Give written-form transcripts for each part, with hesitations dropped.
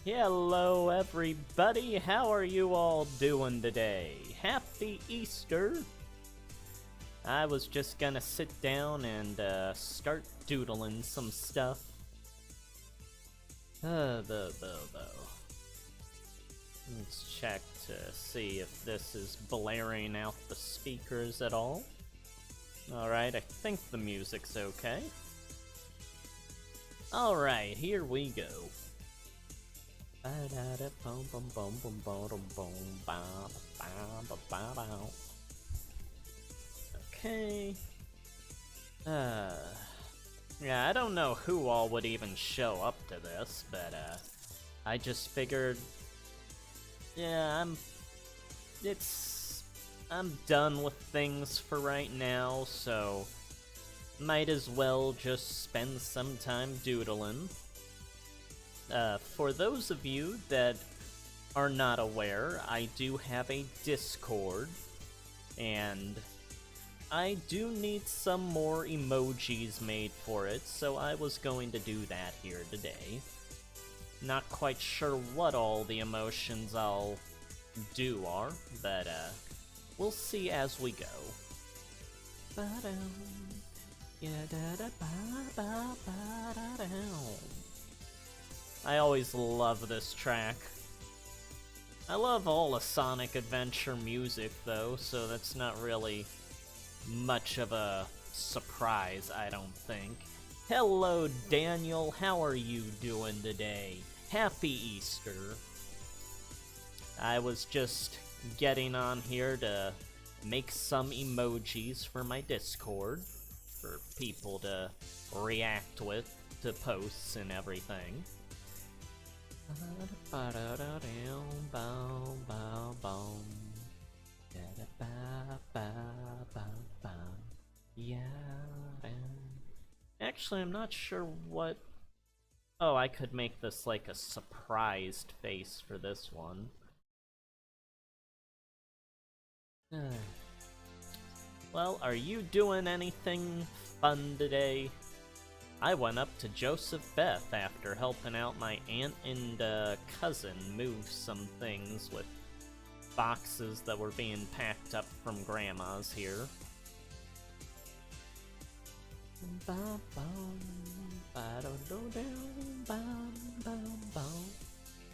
Hello everybody, how are you all doing today? Happy Easter! I was just gonna sit down and start doodling some stuff. Let's check to see if this is blaring out the speakers at all. Alright, I think the music's okay. Alright, here we go. Okay. Yeah, I don't know who all would even show up to this, but I just figured, yeah, I'm done with things for right now, so might as well just spend some time doodling. For those of you that are not aware, I do have a Discord, and I do need some more emojis made for it, so I was going to do that here today. Not quite sure what all the emotions I'll do are, but we'll see as we go. I always love this track. I love all the Sonic Adventure music though, so that's not really much of a surprise, I don't think. Hello Daniel, how are you doing today? Happy Easter. I was just getting on here to make some emojis for my Discord, for people to react with, to posts and everything. Actually, I'm not sure what... Oh, I could make this like a surprised face for this one. Well, are you doing anything fun today? I went up to Joseph Beth after helping out my aunt and cousin move some things with boxes that were being packed up from Grandma's here.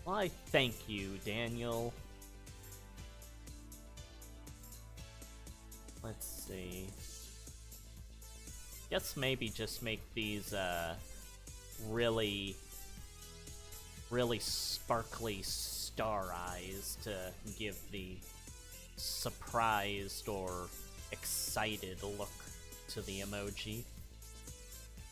Why, thank you, Daniel. Let's see. Guess maybe just make these really sparkly star eyes to give the surprised or excited look to the emoji.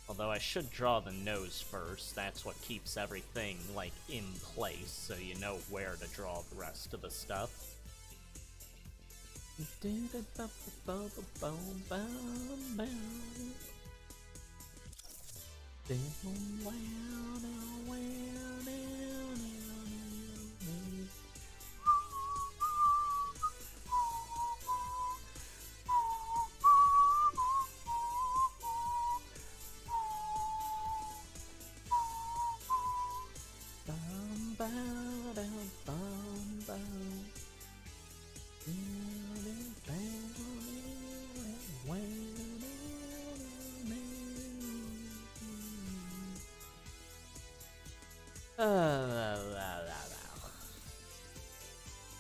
Although I should draw the nose first, that's what keeps everything like in place, so you know where to draw the rest of the stuff.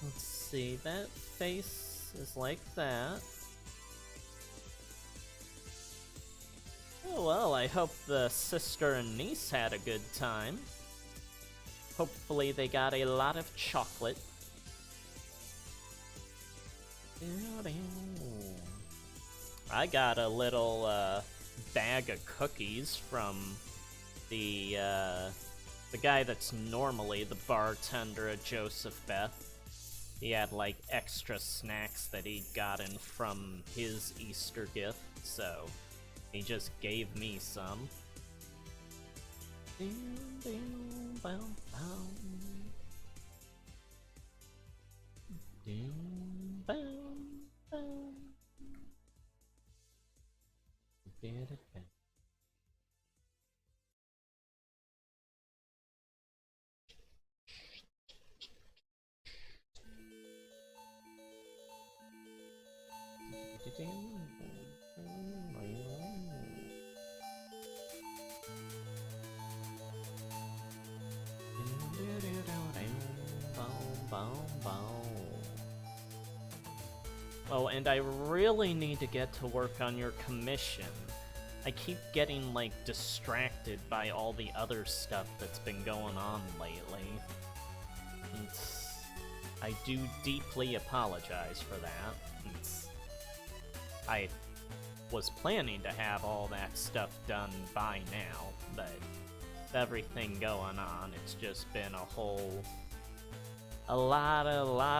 Let's see, that face is like that. Oh well, I hope the sister and niece had a good time. Hopefully they got a lot of chocolate. I got a little bag of cookies from the guy that's normally the bartender at Joseph Beth. He had like extra snacks that he'd gotten from his Easter gift, so he just gave me some. Oh, and I really need to get to work on your commission. I keep getting, like, distracted by all the other stuff that's been going on lately. I do deeply apologize for that. I was planning to have all that stuff done by now, but with everything going on, it's just been a lot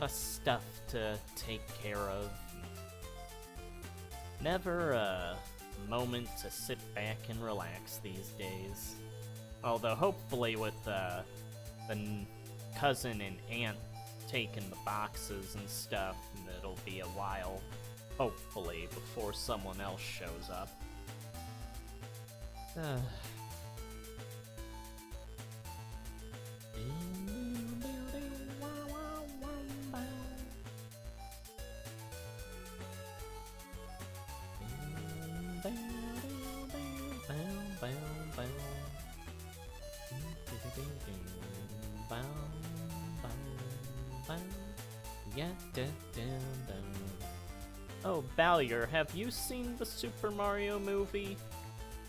of stuff to take care of. Never a moment to sit back and relax these days. Although hopefully with the cousin and aunt taking the boxes and stuff, it'll be a while, hopefully, before someone else shows up. Oh, Bowyer, have you seen the Super Mario movie?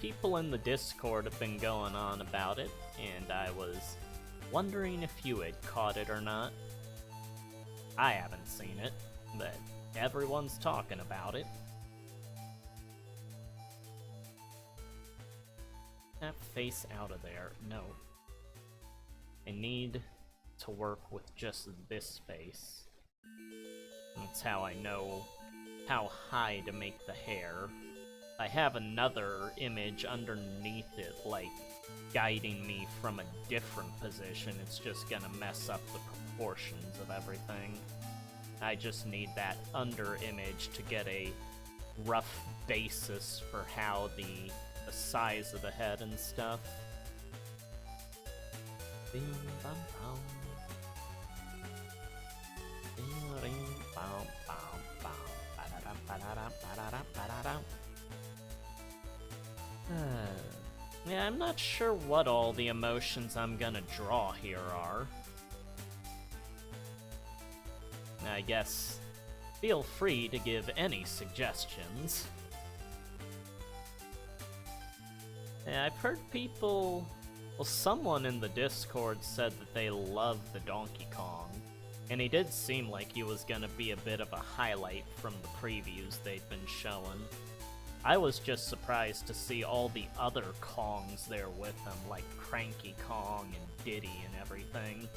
People in the Discord have been going on about it, and I was wondering if you had caught it or not. I haven't seen it, but everyone's talking about it. That face out of there. No. I need to work with just this face. That's how I know how high to make the hair. I have another image underneath it, like, guiding me from a different position. It's just gonna mess up the proportions of everything. I just need that under image to get a rough basis for how the size of the head and stuff. Yeah, I'm not sure what all the emotions I'm gonna draw here are. I guess feel free to give any suggestions. Yeah, I've heard people... Well, someone in the Discord said that they love the Donkey Kong, and he did seem like he was gonna be a bit of a highlight from the previews they'd been showing. I was just surprised to see all the other Kongs there with him, like Cranky Kong and Diddy and everything.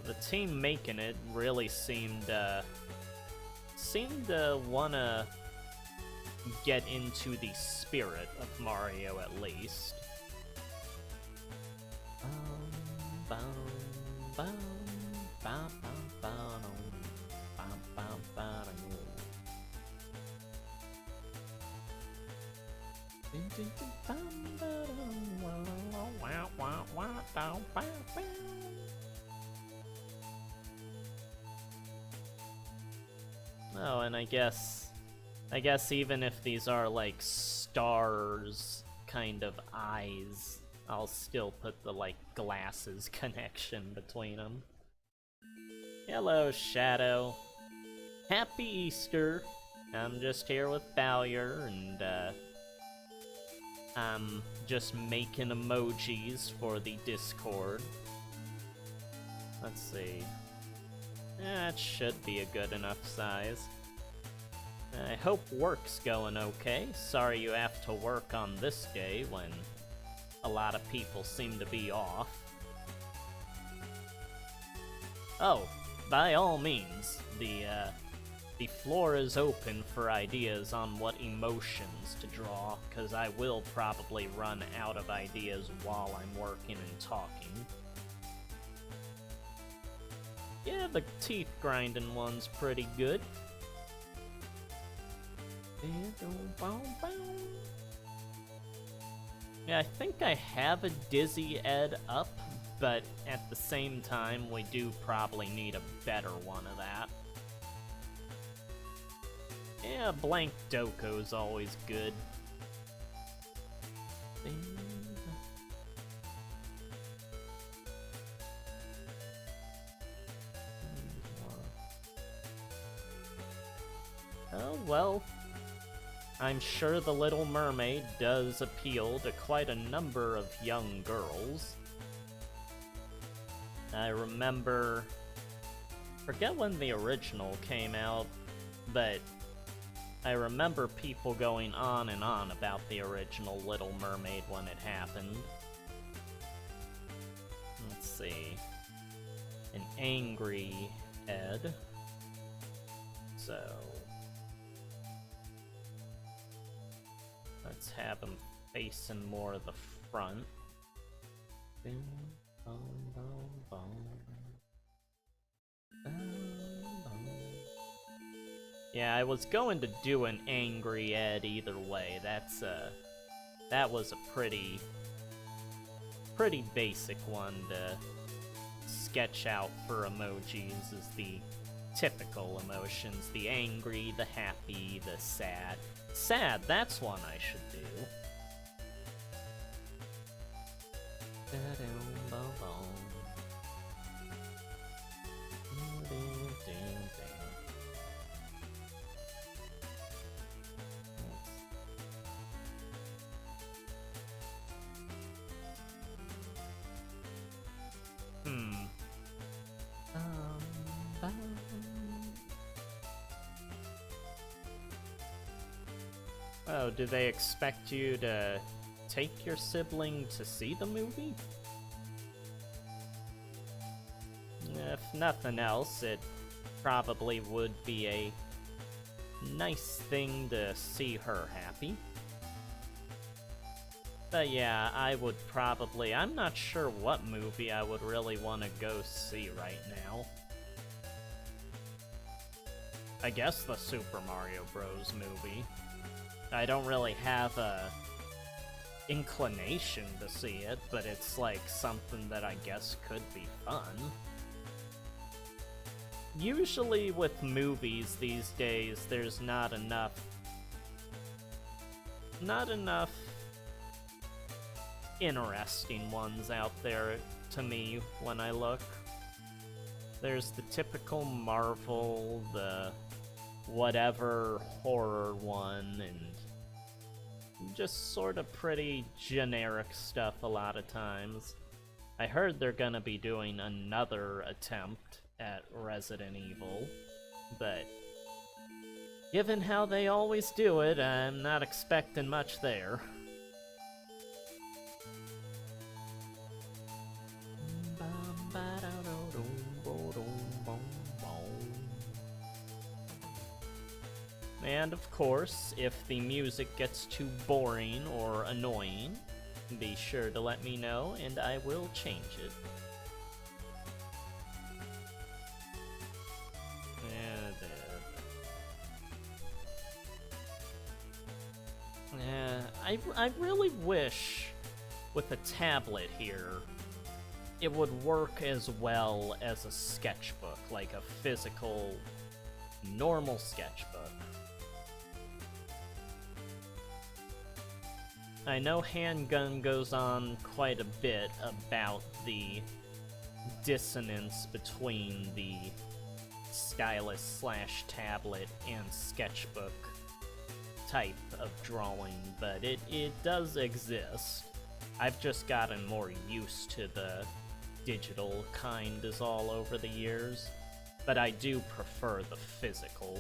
The team making it really seemed to wanna get into the spirit of Mario at least. Oh, and I guess even if these are like stars kind of eyes, I'll still put the like glasses connection between them. Hello, Shadow. Happy Easter. I'm just here with Bowyer, and I'm just making emojis for the Discord. Let's see. That should be a good enough size. I hope work's going okay. Sorry you have to work on this day when a lot of people seem to be off. Oh, by all means, the floor is open for ideas on what emotions to draw, because I will probably run out of ideas while I'm working and talking. Yeah, the teeth grinding one's pretty good. Yeah, I think I have a Dizzy Ed up, but at the same time, we do probably need a better one of that. Yeah, blank Doko's always good. Oh, well, I'm sure The Little Mermaid does appeal to quite a number of young girls. I remember, forget when the original came out, but I remember people going on and on about the original Little Mermaid when it happened. Let's see. An angry Ed. So let's have him facing more of the front. Yeah, I was going to do an angry Ed either way. That was a pretty basic one to sketch out for emojis, is the typical emotions: the angry, the happy, the sad. Sad, that's one I should do. Oh, do they expect you to take your sibling to see the movie? If nothing else, it probably would be a nice thing to see her happy. But yeah, I would probably... I'm not sure what movie I would really want to go see right now. I guess the Super Mario Bros. Movie. I don't really have a inclination to see it, but it's like something that I guess could be fun. Usually with movies these days, there's not enough interesting ones out there to me when I look. There's the typical Marvel, the whatever horror one, and just sort of pretty generic stuff a lot of times. I heard they're gonna be doing another attempt at Resident Evil, but given how they always do it, I'm not expecting much there. And of course, if the music gets too boring or annoying, be sure to let me know and I will change it. I really wish with a tablet here it would work as well as a sketchbook, like a physical, normal sketchbook. I know Handgun goes on quite a bit about the dissonance between the stylus/tablet and sketchbook type of drawing, but it does exist. I've just gotten more used to the digital kind is all over the years, but I do prefer the physical.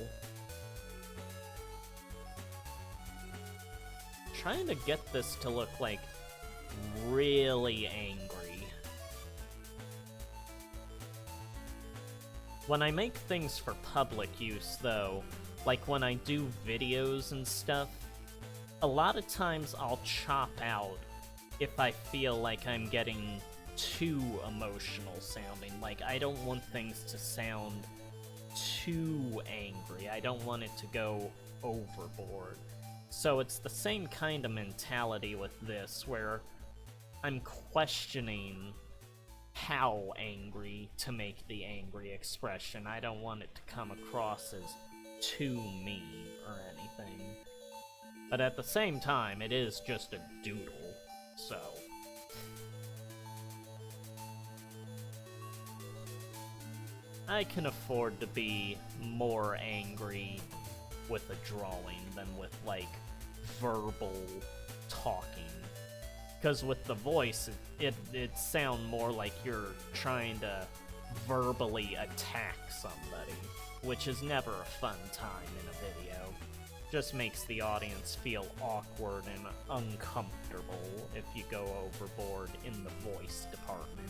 Trying to get this to look like really angry. When I make things for public use, though, like when I do videos and stuff, a lot of times I'll chop out if I feel like I'm getting too emotional sounding. Like, I don't want things to sound too angry. I don't want it to go overboard. So it's the same kind of mentality with this, where I'm questioning how angry to make the angry expression. I don't want it to come across as too mean or anything. But at the same time, it is just a doodle, so... I can afford to be more angry with a drawing than with, like, verbal talking. Because with the voice, it sounds more like you're trying to verbally attack somebody, which is never a fun time in a video. Just makes the audience feel awkward and uncomfortable if you go overboard in the voice department.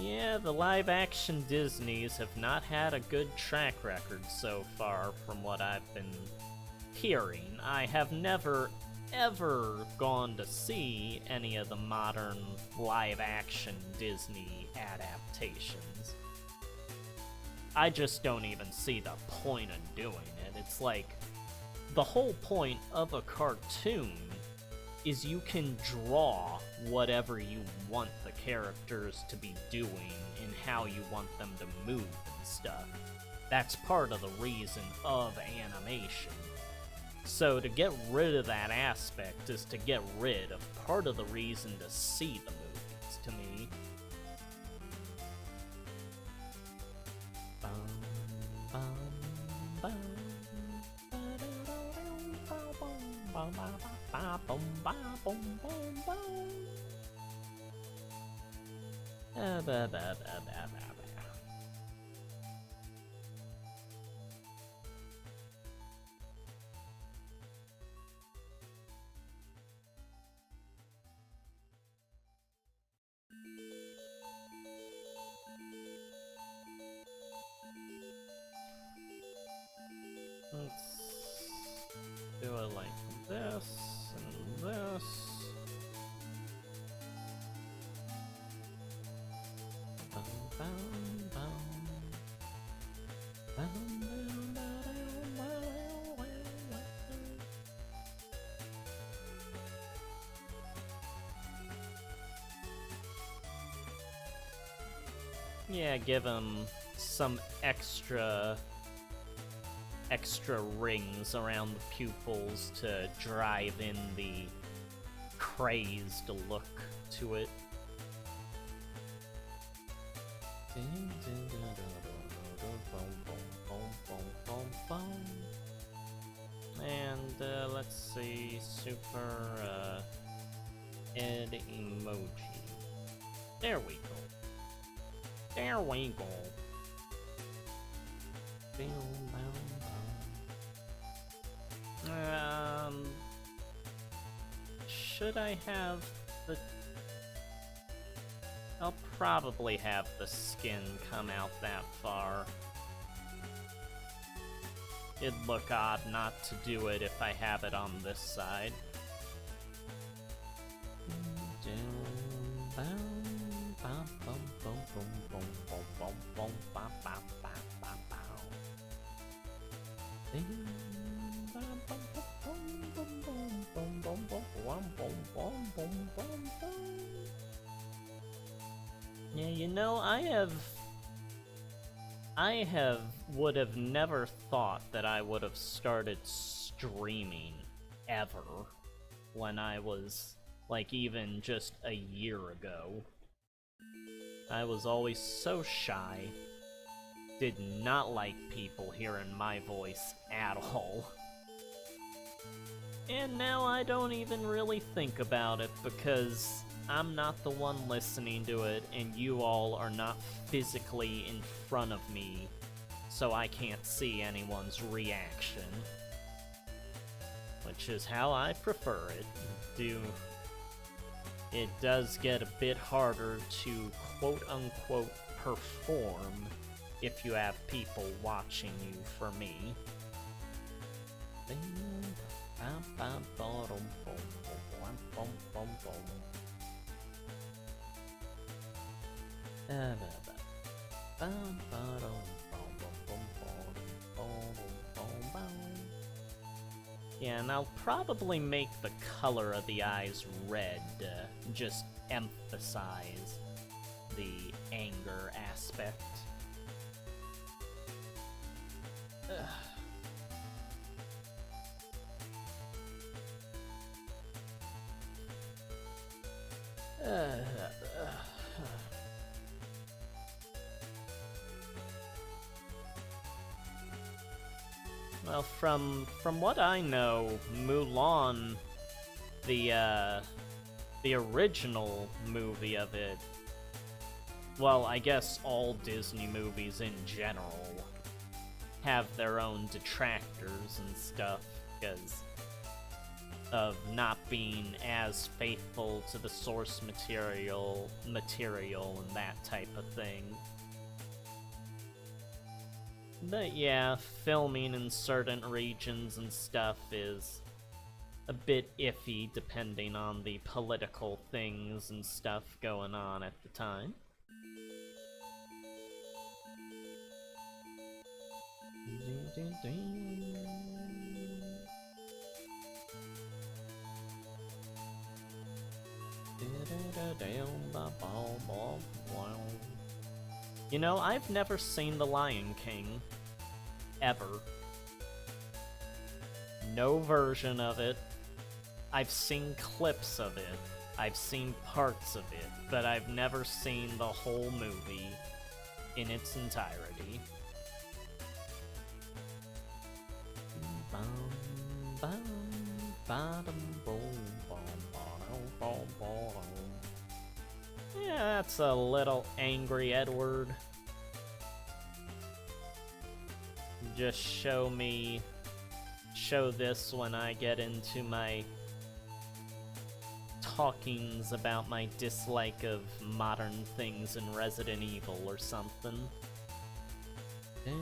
Yeah, the live-action Disneys have not had a good track record so far from what I've been hearing. I have never, ever gone to see any of the modern live-action Disney adaptations. I just don't even see the point of doing it. It's like, the whole point of a cartoon is you can draw whatever you want the characters to be doing and how you want them to move and stuff. That's part of the reason of animation. So to get rid of that aspect is to get rid of part of the reason to see the movies, to me. Let's do it like this and this. Yeah, give him some extra rings around the pupils to drive in the crazed look to it. And let's see, super Ed Emoji. There we go. There we go. Should I have the... I'll probably have the skin come out that far. It'd look odd not to do it if I have it on this side. Yeah, you know, I would have never thought that I would have started streaming ever when I was, like, even just a year ago. I was always so shy, did not like people hearing my voice at all. And now I don't even really think about it because I'm not the one listening to it and you all are not physically in front of me, so I can't see anyone's reaction. Which is how I prefer it. it does get a bit harder to quote-unquote perform if you have people watching you for me. Yeah, and I'll probably make the color of the eyes red, just emphasize the anger aspect. Well, from what I know, Mulan, the original movie of it, well, I guess all Disney movies in general have their own detractors and stuff because of not being as faithful to the source material and that type of thing. But yeah, filming in certain regions and stuff is a bit iffy depending on the political things and stuff going on at the time. You know, I've never seen The Lion King. Ever. No version of it. I've seen clips of it. I've seen parts of it, but I've never seen the whole movie in its entirety. Yeah, that's a little angry Edward. Just show this when I get into my talkings about my dislike of modern things in Resident Evil or something. There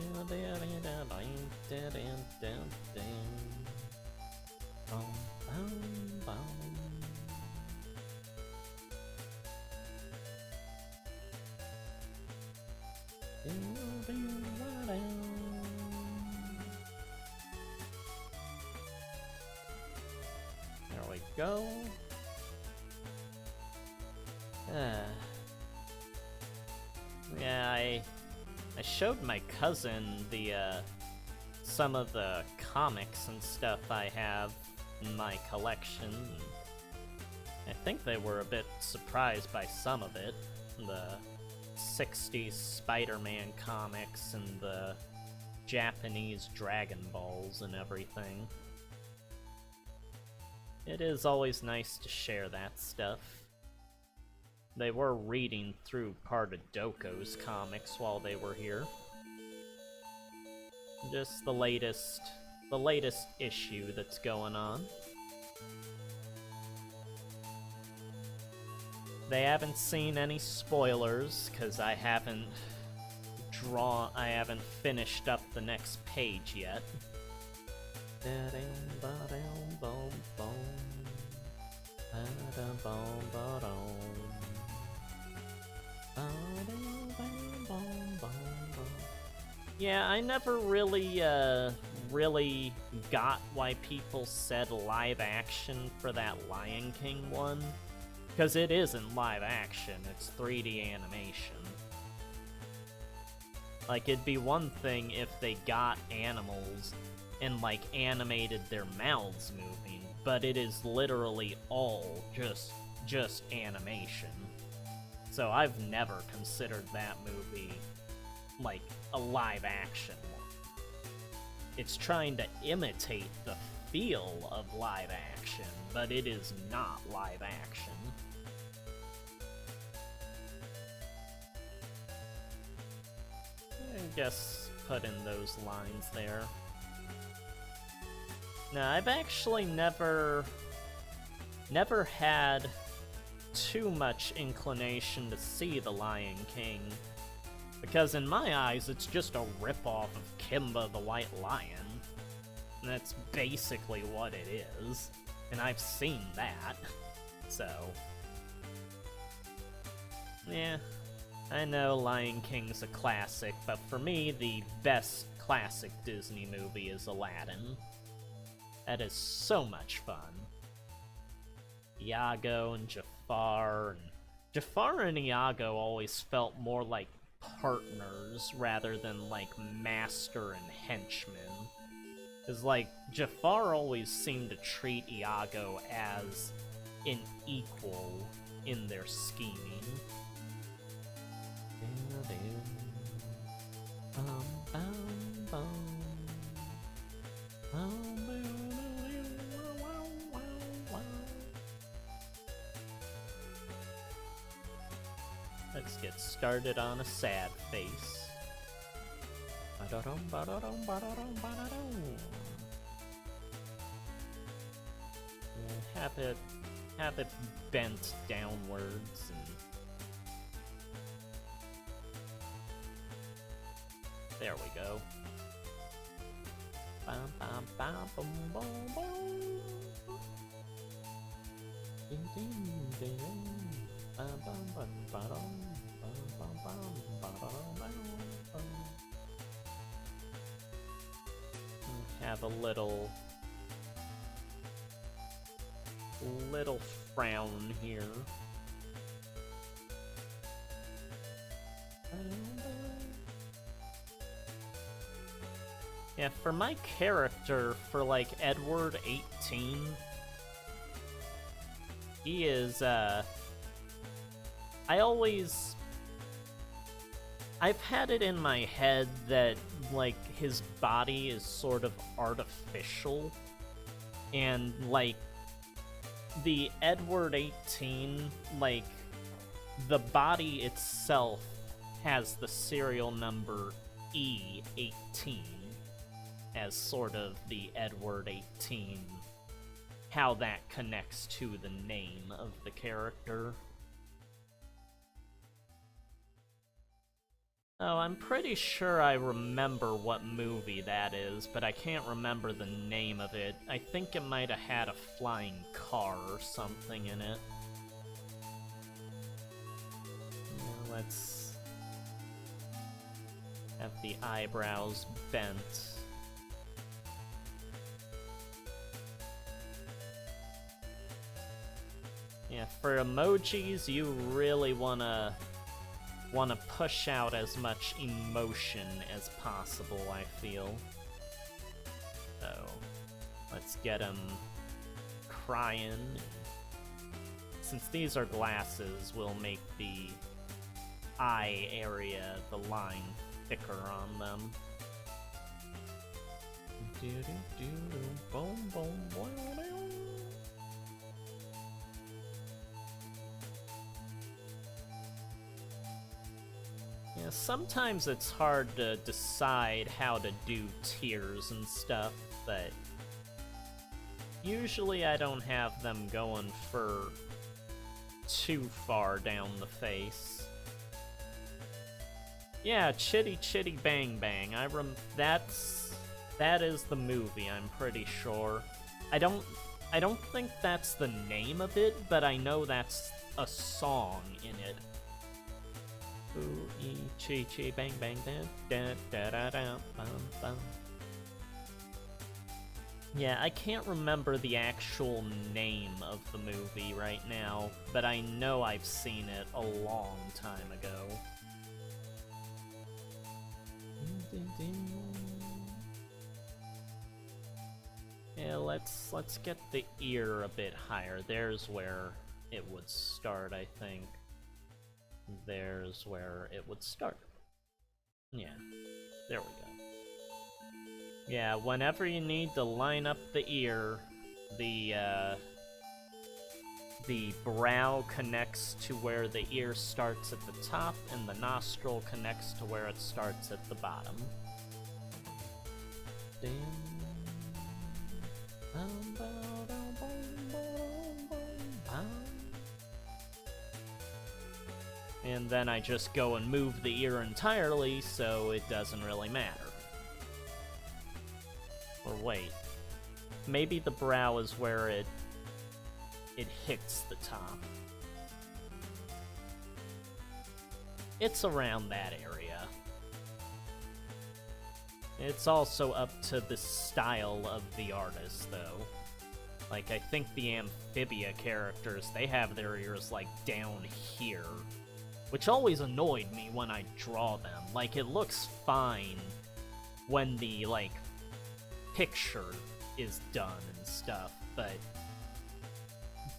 we go. Yeah, I showed my cousin the some of the comics and stuff I have in my collection. I think they were a bit surprised by some of it. The 60s Spider-Man comics and the Japanese Dragon Balls and everything. It is always nice to share that stuff. They were reading through part of Doko's comics while they were here. Just the latest issue that's going on. They haven't seen any spoilers, because I haven't finished up the next page yet. Yeah, I never really got why people said live action for that Lion King one. Because it isn't live action, it's 3D animation. Like, it'd be one thing if they got animals and, like, animated their mouths moving, but it is literally all just animation. So I've never considered that movie, like, a live action one. It's trying to imitate the feel of live action, but it is not live action. I guess put in those lines there. Now, I've actually never had too much inclination to see The Lion King, because in my eyes, it's just a ripoff of Kimba the White Lion. And that's basically what it is, and I've seen that, so... Yeah, I know Lion King's a classic, but for me, the best classic Disney movie is Aladdin. That is so much fun. Iago and Jafar and Iago always felt more like partners rather than like master and henchman. Cause like, Jafar always seemed to treat Iago as an equal in their scheming. Let's get started on a sad face. Have it bent downwards and there we go. Have a little frown here. Yeah, for my character, for like Edward18, he is, I've had it in my head that, like, his body is sort of artificial, and, like, the Edward18, like, the body itself has the serial number E18 as sort of the Edward18, how that connects to the name of the character. Oh, I'm pretty sure I remember what movie that is, but I can't remember the name of it. I think it might have had a flying car or something in it. Now let's have the eyebrows bent. Yeah, for emojis, you really wanna push out as much emotion as possible, I feel. So, let's get him crying. Since these are glasses, we'll make the eye area, the line, thicker on them. Boom, boom, boom. Yeah, sometimes it's hard to decide how to do tears and stuff, but usually I don't have them going for too far down the face. Yeah, Chitty Chitty Bang Bang. That is the movie, I'm pretty sure. I don't think that's the name of it, but I know that's a song in it. Ooh, chitty chitty bang bang da da da da bum bum. Yeah, I can't remember the actual name of the movie right now, but I know I've seen it a long time ago. Yeah, let's get the ear a bit higher. There's where it would start, I think. There's where it would start. Yeah, there we go. Yeah, whenever you need to line up the ear, the brow connects to where the ear starts at the top, and the nostril connects to where it starts at the bottom. and then I just go and move the ear entirely, so it doesn't really matter. Or wait, maybe the brow is where it hits the top. It's around that area. It's also up to the style of the artist, though. Like, I think the Amphibia characters, they have their ears, like, down here. Which always annoyed me when I draw them. Like, it looks fine when the, like, picture is done and stuff, but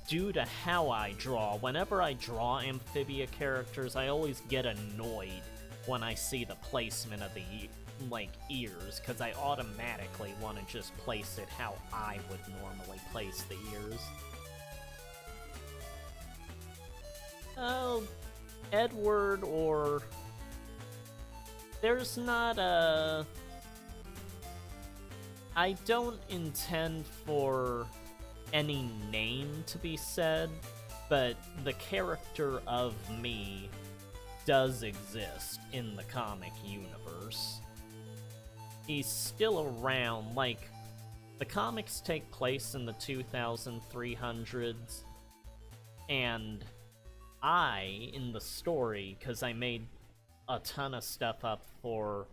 due to how I draw, whenever I draw Amphibia characters, I always get annoyed when I see the placement of the ears, because I automatically want to just place it how I would normally place the ears. Oh, Edward, or... There's not a... I don't intend for any name to be said, but the character of me does exist in the comic universe. He's still around, like, the comics take place in the 2300s, and I, in the story, because I made a ton of stuff up for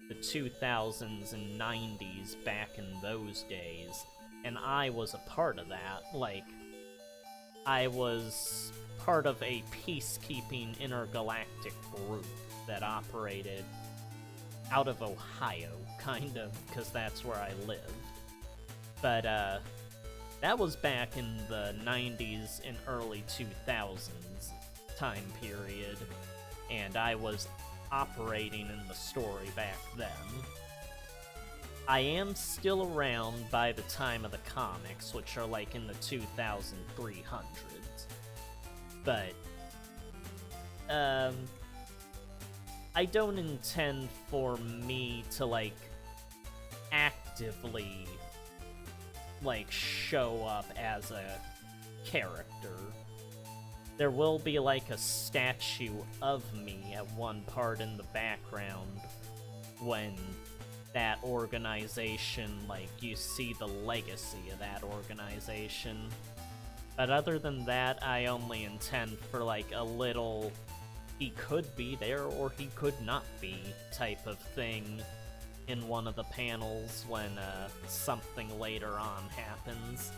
the 2000s and 90s back in those days, and I was a part of that. Like, I was part of a peacekeeping intergalactic group that operated out of Ohio, kind of, because that's where I lived. But, that was back in the 90s and early 2000s time period, and I was operating in the story back then. I am still around by the time of the comics, which are like in the 2300s. But, I don't intend for me to, like, actively, like, show up as a character. There will be, like, a statue of me at one part in the background when that organization, like, you see the legacy of that organization. But other than that, I only intend for, like, a little he could be there or he could not be type of thing in one of the panels when something later on happens.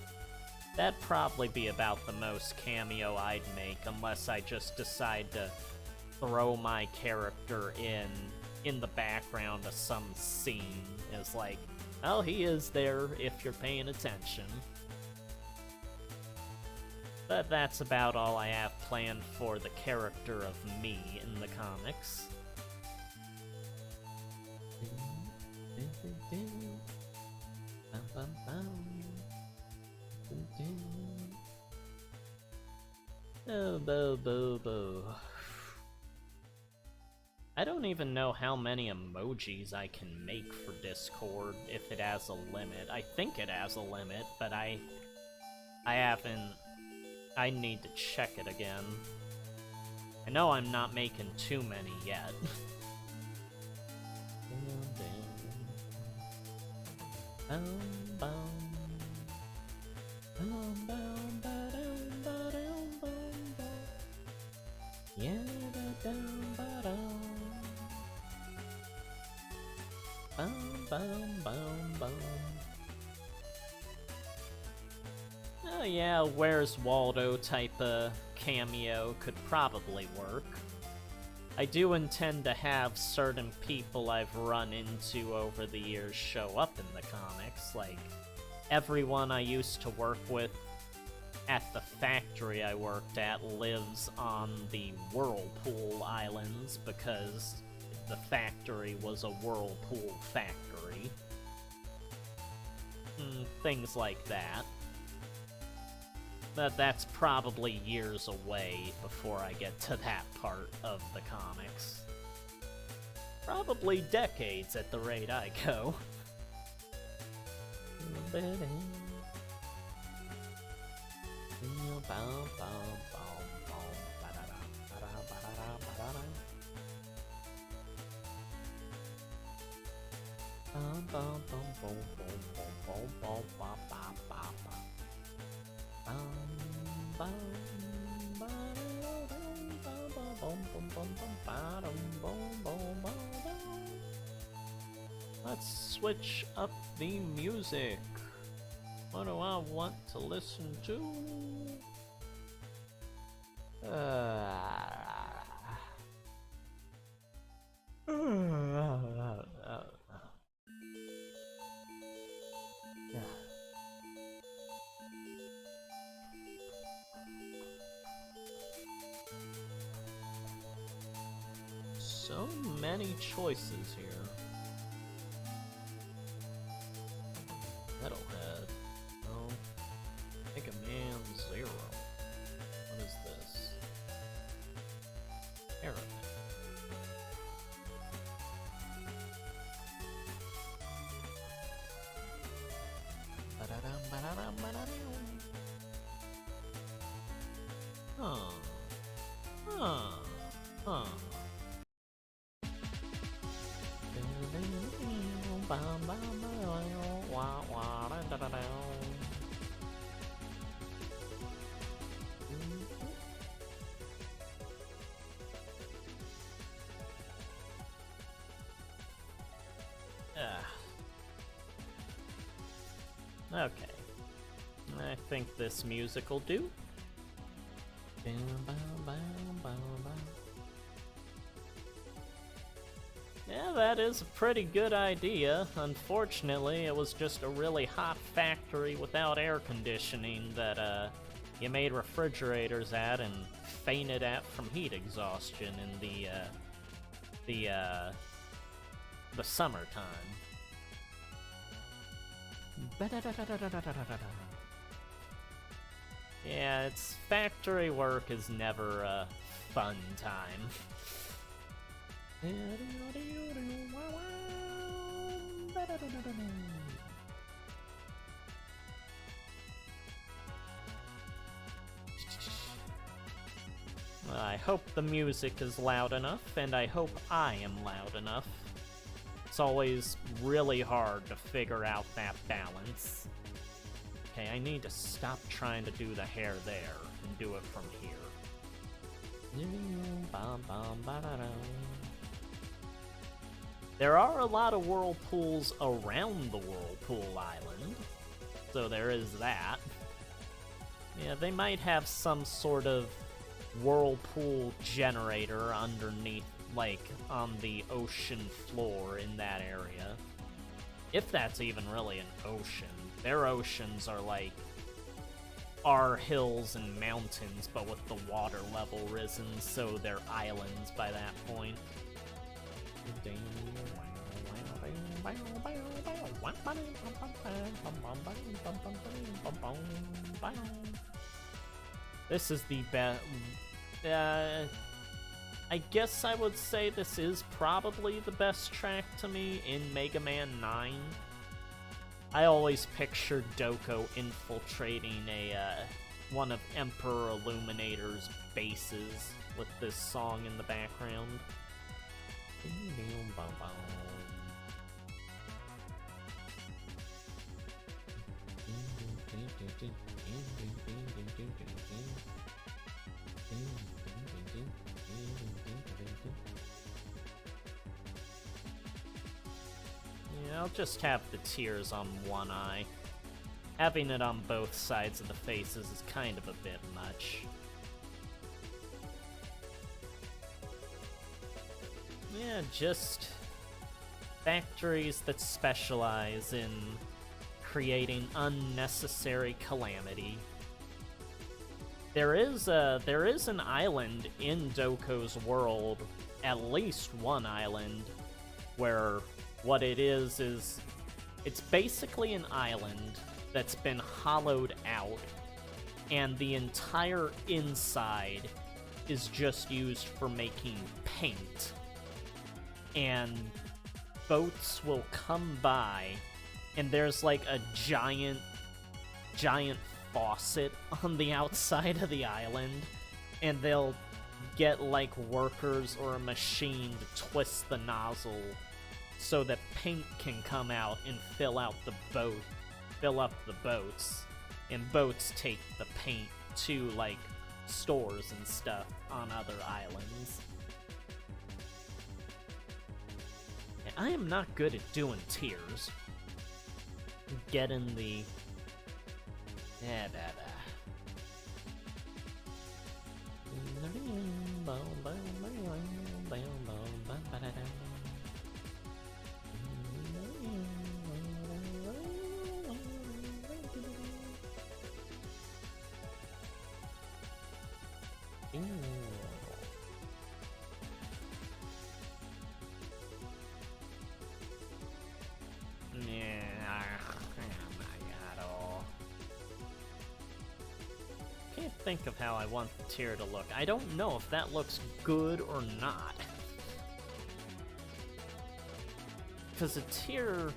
That'd probably be about the most cameo I'd make, unless I just decide to throw my character in the background of some scene. As like, oh, he is there if you're paying attention. But that's about all I have planned for the character of me in the comics. Oh, boo, boo, boo. I don't even know how many emojis I can make for Discord, if it has a limit. I think it has a limit, but I haven't... I need to check it again. I know I'm not making too many yet. Oh yeah, Where's Waldo type of cameo could probably work. I do intend to have certain people I've run into over the years show up in the comics, like everyone I used to work with at the factory I worked at lives on the Whirlpool Islands because the factory was a whirlpool factory. Things like that. But that's probably years away before I get to that part of the comics. Probably decades at the rate I go. Let's switch up the music. What do I want to listen to? So many choices here. Metalhead. No. Mega Man Zero. What is this? Aeroman. Huh. Okay. I think this music will do. Yeah, that is a pretty good idea. Unfortunately, it was just a really hot factory without air conditioning that you made refrigerators at and fainted at from heat exhaustion in the summertime. Yeah, it's factory work is never a fun time. I hope the music is loud enough, and I hope I am loud enough. It's always really hard to figure out that balance. Okay, I need to stop trying to do the hair there and do it from here. There are a lot of whirlpools around the Whirlpool Island, so there is that. Yeah, they might have some sort of whirlpool generator underneath, like, on the ocean floor in that area. If that's even really an ocean. Their oceans are like our hills and mountains, but with the water level risen, so they're islands by that point. This is the best. I guess I would say this is probably the best track to me in Mega Man 9. I always pictured Doko infiltrating one of Emperor Illuminator's bases with this song in the background. Yeah, I'll just have the tears on one eye. Having it on both sides of the faces is kind of a bit much. Yeah, just factories that specialize in creating unnecessary calamity. There is an island in Doko's world, at least one island, where what it is it's basically an island that's been hollowed out, and the entire inside is just used for making paint. And boats will come by, and there's like a giant faucet on the outside of the island, and they'll get like workers or a machine to twist the nozzle so that paint can come out and fill up the boats, and boats take the paint to, like, stores and stuff on other islands. And I am not good at doing tiers. Getting the... Can't think of how I want the tier to look. I don't know if that looks good or not. Because a tier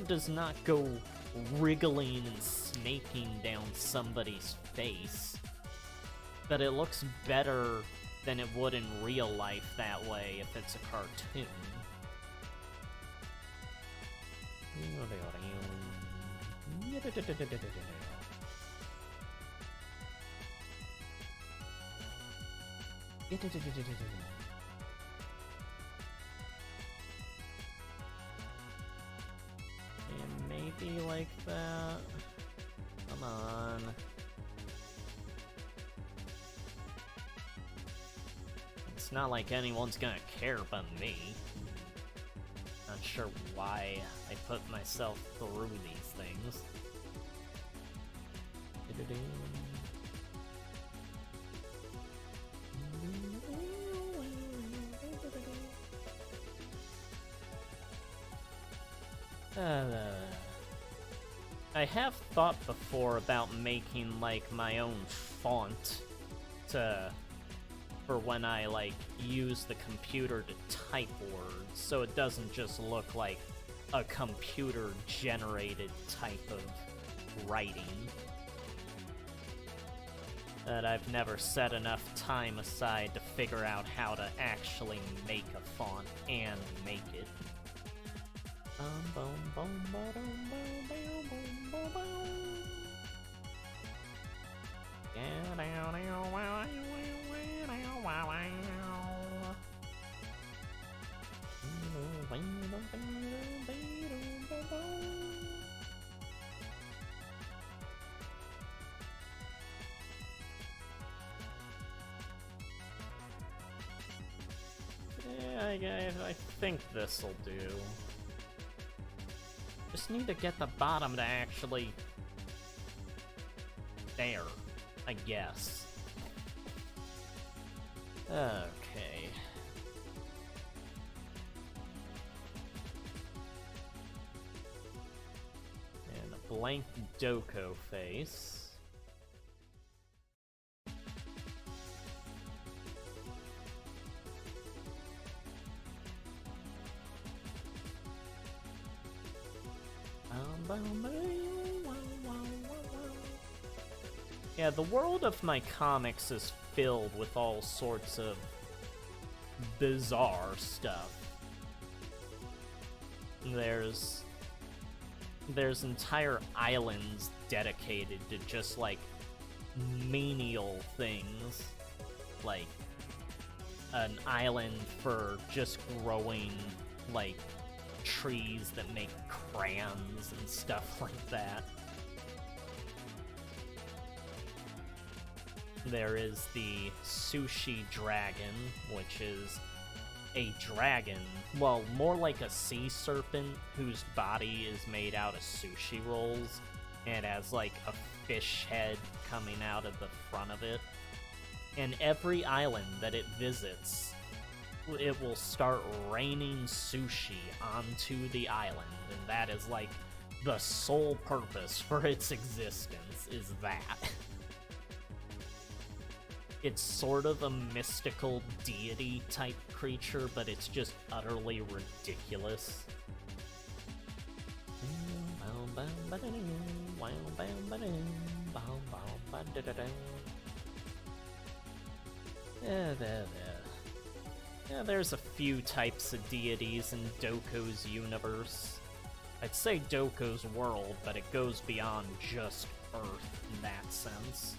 does not go wriggling and snaking down somebody's face. But it looks better than it would in real life that way if it's a cartoon. And maybe like that. Come on. It's not like anyone's gonna care but me. Not sure why I put myself through these things. I have thought before about making, like, my own font for when I, like, use the computer to type words, so it doesn't just look like a computer-generated type of writing. But I've never set enough time aside to figure out how to actually make a font and make it. Yeah, I think this'll do. Just need to get the bottom to actually... there, I guess. Okay. And a blank Doko face. Yeah, the world of my comics is filled with all sorts of bizarre stuff. There's entire islands dedicated to just, like, menial things. Like, an island for just growing, like, trees that make crayons and stuff like that. There is the Sushi Dragon, which is a dragon, well, more like a sea serpent whose body is made out of sushi rolls, and has, like, a fish head coming out of the front of it. And every island that it visits, it will start raining sushi onto the island, and that is, like, the sole purpose for its existence, is that. It's sort of a mystical deity-type creature, but it's just utterly ridiculous. Yeah, there's a few types of deities in Doko's universe. I'd say Doko's world, but it goes beyond just Earth in that sense.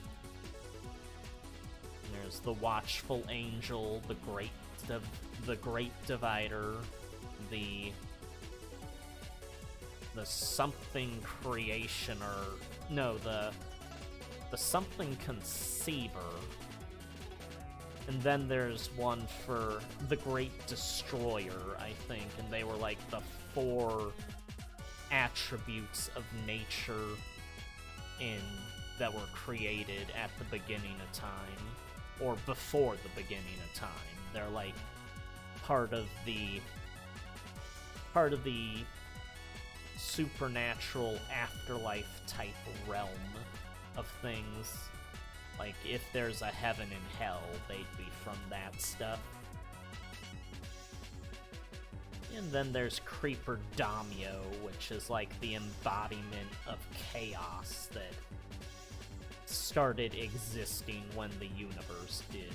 There's the Watchful Angel, the Great Divider, the Something Creationer, no, the Something Conceiver, and then there's one for the Great Destroyer, I think, and they were like the 4 attributes of nature that were created at the beginning of time, or before the beginning of time. They're like part of the supernatural afterlife type realm of things. Like, if there's a heaven and hell, they'd be from that stuff. And then there's Creeper Damio, which is like the embodiment of chaos that started existing when the universe did.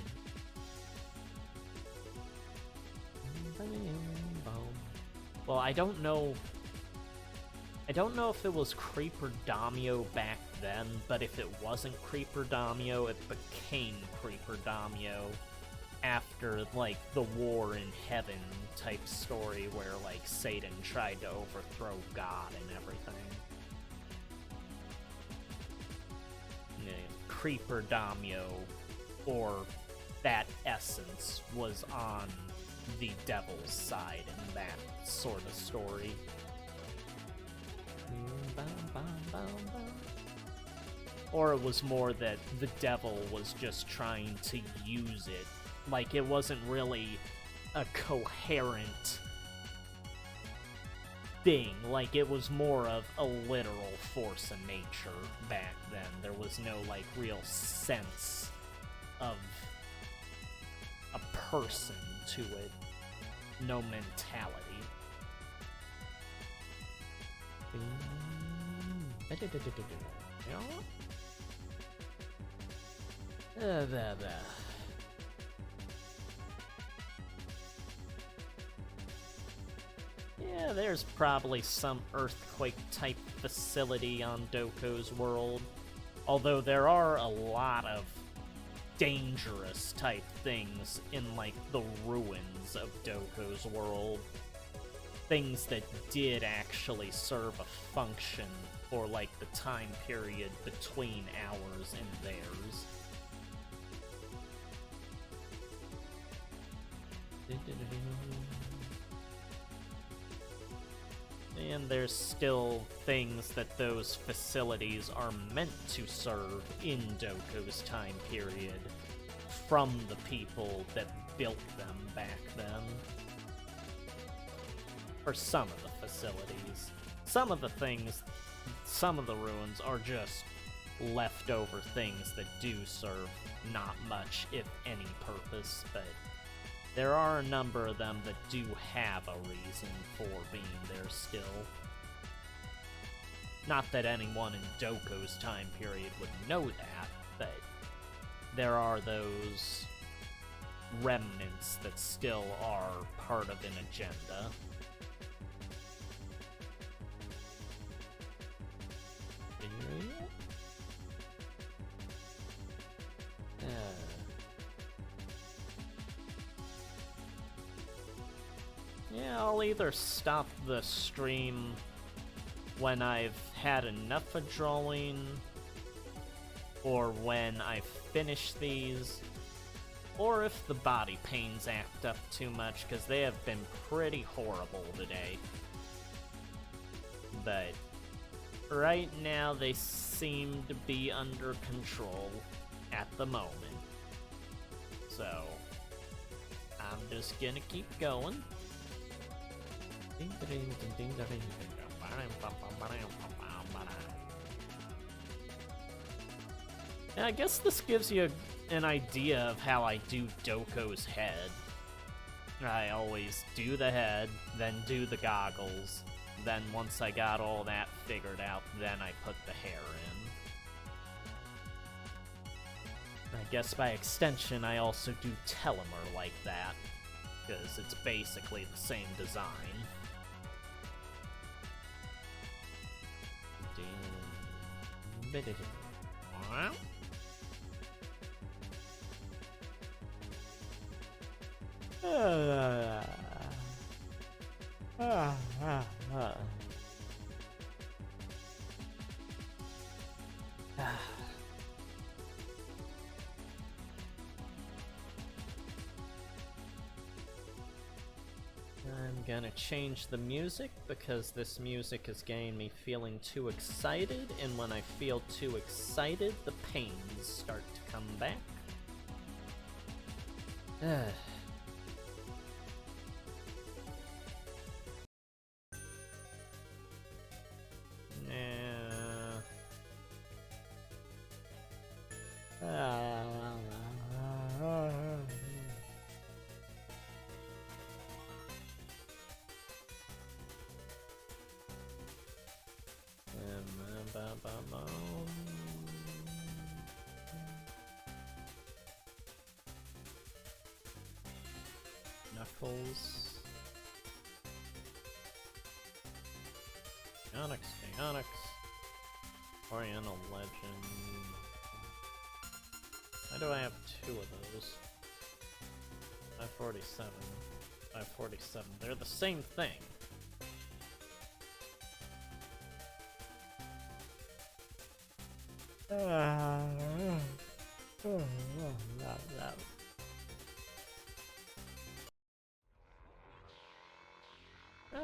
Well, I don't know if it was Creeper Damio back then, but if it wasn't Creeper Damio, it became Creeper Damio after, like, the War in Heaven type story where, like, Satan tried to overthrow God and everything. Yeah, Creeper Damio, or that essence, was on the devil's side in that sort of story. Or it was more that the devil was just trying to use it. Like, it wasn't really a coherent thing. Like, it was more of a literal force of nature back then. There was no, like, real sense of a person to it. No mentality. Yeah, there's probably some earthquake-type facility on Doko's world. Although there are a lot of dangerous type things in, like, the ruins of Doko's world. Things that did actually serve a function for, like, the time period between ours and theirs. And there's still things that those facilities are meant to serve in Doko's time period from the people that built them back then. For some of the facilities. Some of the ruins are just leftover things that do serve not much, if any, purpose, but there are a number of them that do have a reason for being there still. Not that anyone in Doko's time period would know that, but there are those remnants that still are part of an agenda. Yeah, I'll either stop the stream when I've had enough of drawing, or when I finish these, or if the body pains act up too much, because they have been pretty horrible today. But right now they seem to be under control at the moment. So I'm just gonna keep going. And I guess this gives you an idea of how I do Doko's head. I always do the head, then do the goggles, then once I got all that figured out, then I put the hair in. I guess by extension I also do Telemer like that. because it's basically the same design. I'm gonna change the music because this music is getting me feeling too excited, and when I feel too excited, the pains start to come back. Knuckles. Chaotix. Oriental Legend. Why do I have two of those? 547. 547. They're the same thing.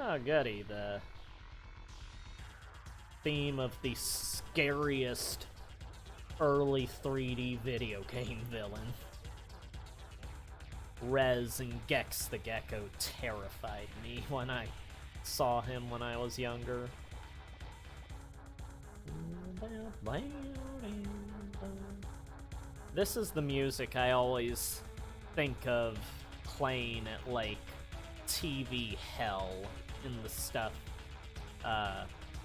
Oh, goody, the theme of the scariest early 3D video game villain. Rez and Gex the Gecko terrified me when I saw him when I was younger. This is the music I always think of playing at, like, TV hell in the stuff,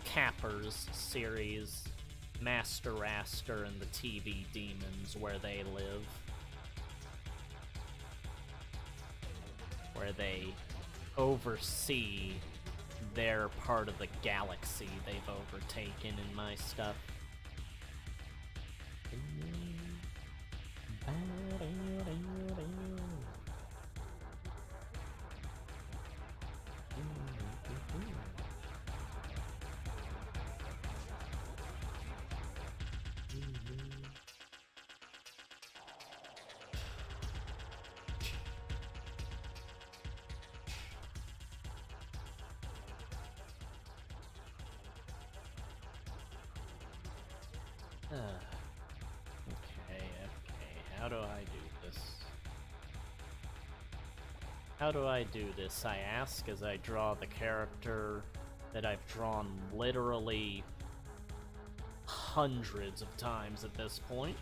Capper's series, Master Raster and the TV Demons, where they live. Where they oversee their part of the galaxy they've overtaken in my stuff. Okay, how do I do this? How do I do this, I ask, as I draw the character that I've drawn literally hundreds of times at this point.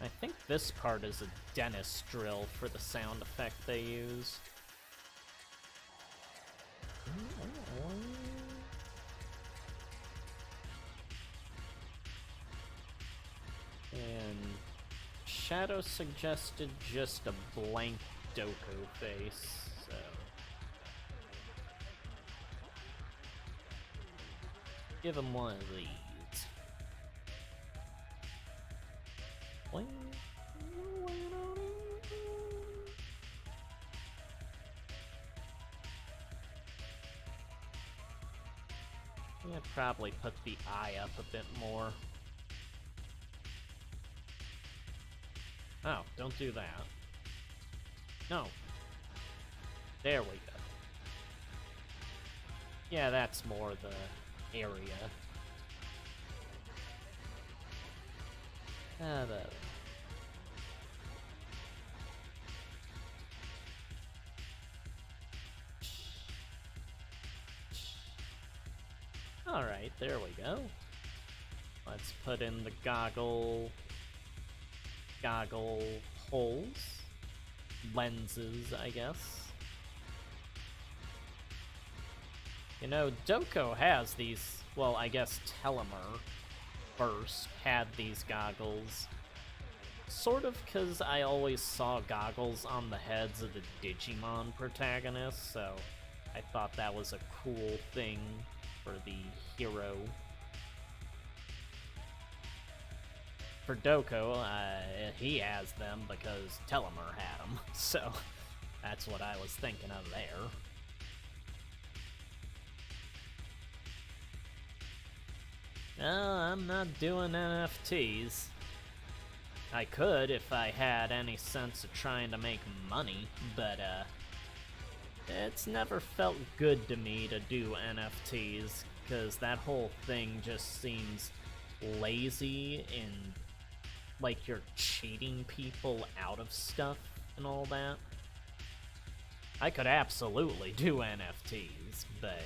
I think this part is a dentist drill for the sound effect they use. And Shadow suggested just a blank Doko face, so... give him one of these. I'd probably put the eye up a bit more. Oh, don't do that. No. There we go. Yeah, that's more the area. Alright, there we go. Let's put in the goggle holes. Lenses, I guess. You know, Doko has these, well, I guess Telemer first had these goggles. Sort of because I always saw goggles on the heads of the Digimon protagonists, so I thought that was a cool thing for the hero. For Doko, he has them because Telemer had them, so that's what I was thinking of there. I'm not doing NFTs. I could if I had any sense of trying to make money, but it's never felt good to me to do NFTs, because that whole thing just seems lazy and like you're cheating people out of stuff and all that. I could absolutely do NFTs, but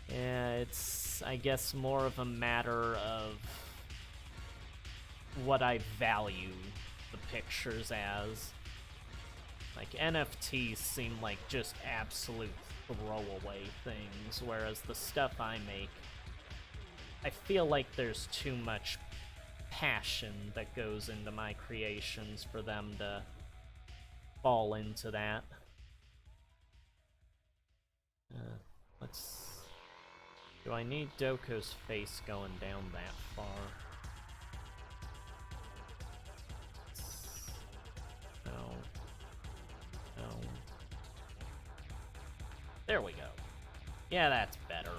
yeah, it's, I guess, more of a matter of what I value the pictures as. Like, NFTs seem like just absolute throwaway things, whereas the stuff I make, I feel like there's too much passion that goes into my creations for them to fall into that. Let's... Do I need Doko's face going down that far? No. No. There we go. Yeah, that's better.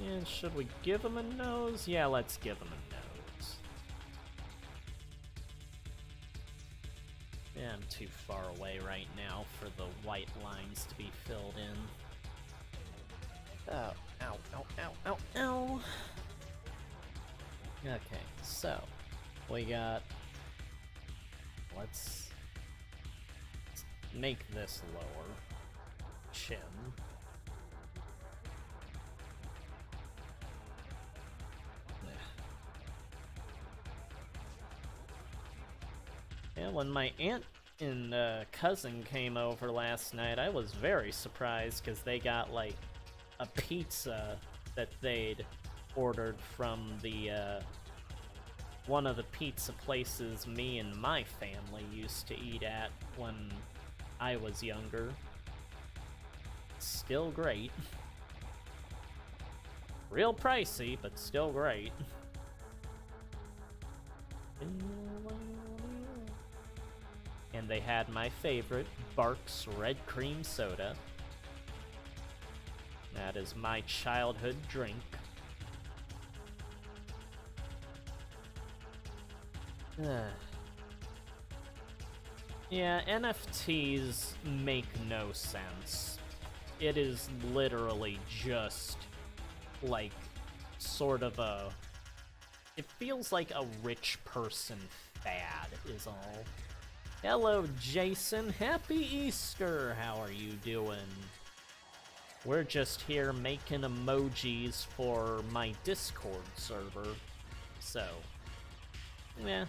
And should we give him a nose? Yeah, let's give him a nose. Yeah, I'm too far away right now for the white lines to be filled in. Oh, ow, ow, ow, ow, ow. Okay, so we got, let's make this lower. Chin. Yeah, when my aunt and cousin came over last night, I was very surprised because they got like a pizza that they'd ordered from the one of the pizza places me and my family used to eat at when I was younger. Still great. Real pricey, but still great. And they had my favorite, Barks Red Cream Soda. That is my childhood drink. Yeah, NFTs make no sense. It is literally just, like, sort of a... It feels like a rich person fad, is all. Hello, Jason. Happy Easter! How are you doing? We're just here making emojis for my Discord server, so... yeah.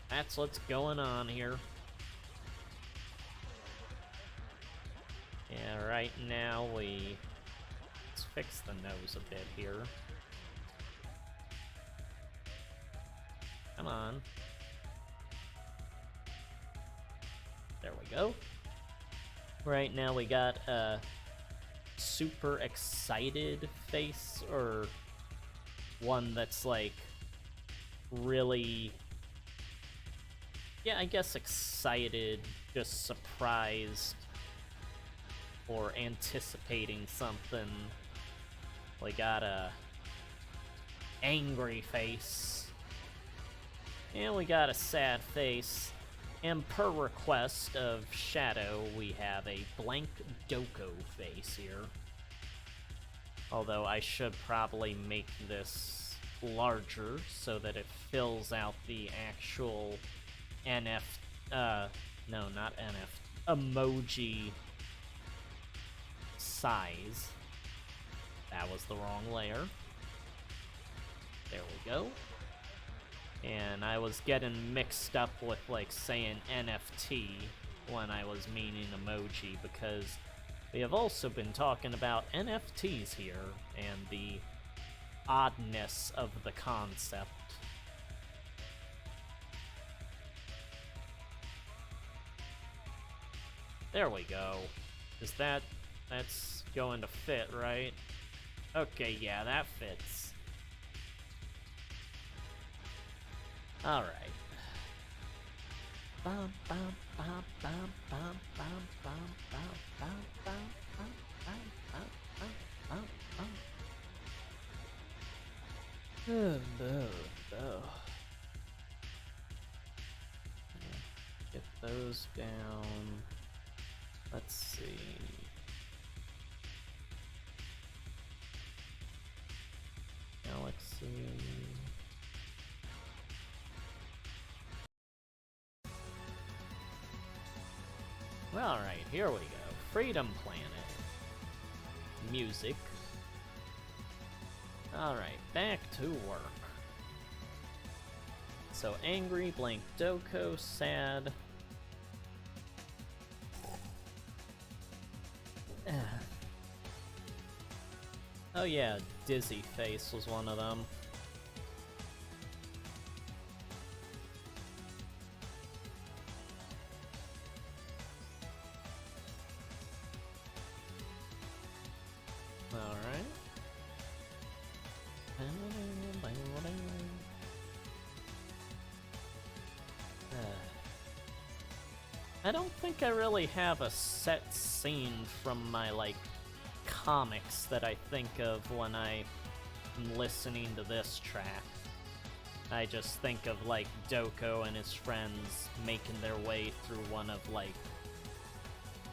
That's what's going on here. Yeah, right now let's fix the nose a bit here. Come on. There we go. Right now we got a super excited face, or one that's like really, yeah, I guess excited, just surprised, or anticipating something. We got a angry face, and we got a sad face, and per request of Shadow, we have a blank Doko face here. Although I should probably make this larger so that it fills out the actual no, not emoji size. That was the wrong layer. There we go. And I was getting mixed up with, like, saying NFT when I was meaning emoji, because we have also been talking about NFTs here and the oddness of the concept. There we go. That's going to fit, right? Okay, yeah, that fits. Alright. Oh, no. Get those down. Let's see. Galaxy. Alright, here we go. Freedom Planet. Music. Alright, back to work. So angry, blank Doko, sad. Oh yeah, Dizzy Face was one of them. Alright. I don't think I really have a set scene from my, like, comics that I think of when I'm listening to this track. I just think of, like, Doko and his friends making their way through one of, like,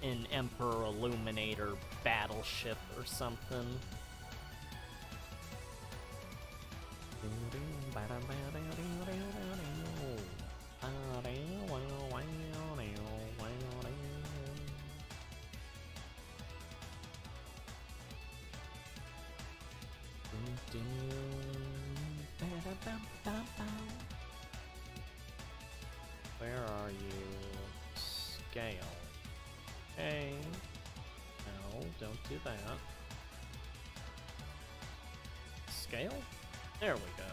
an Emperor Illuminator battleship or something. Where are you? Scale. Hey. No, don't do that. Scale? There we go.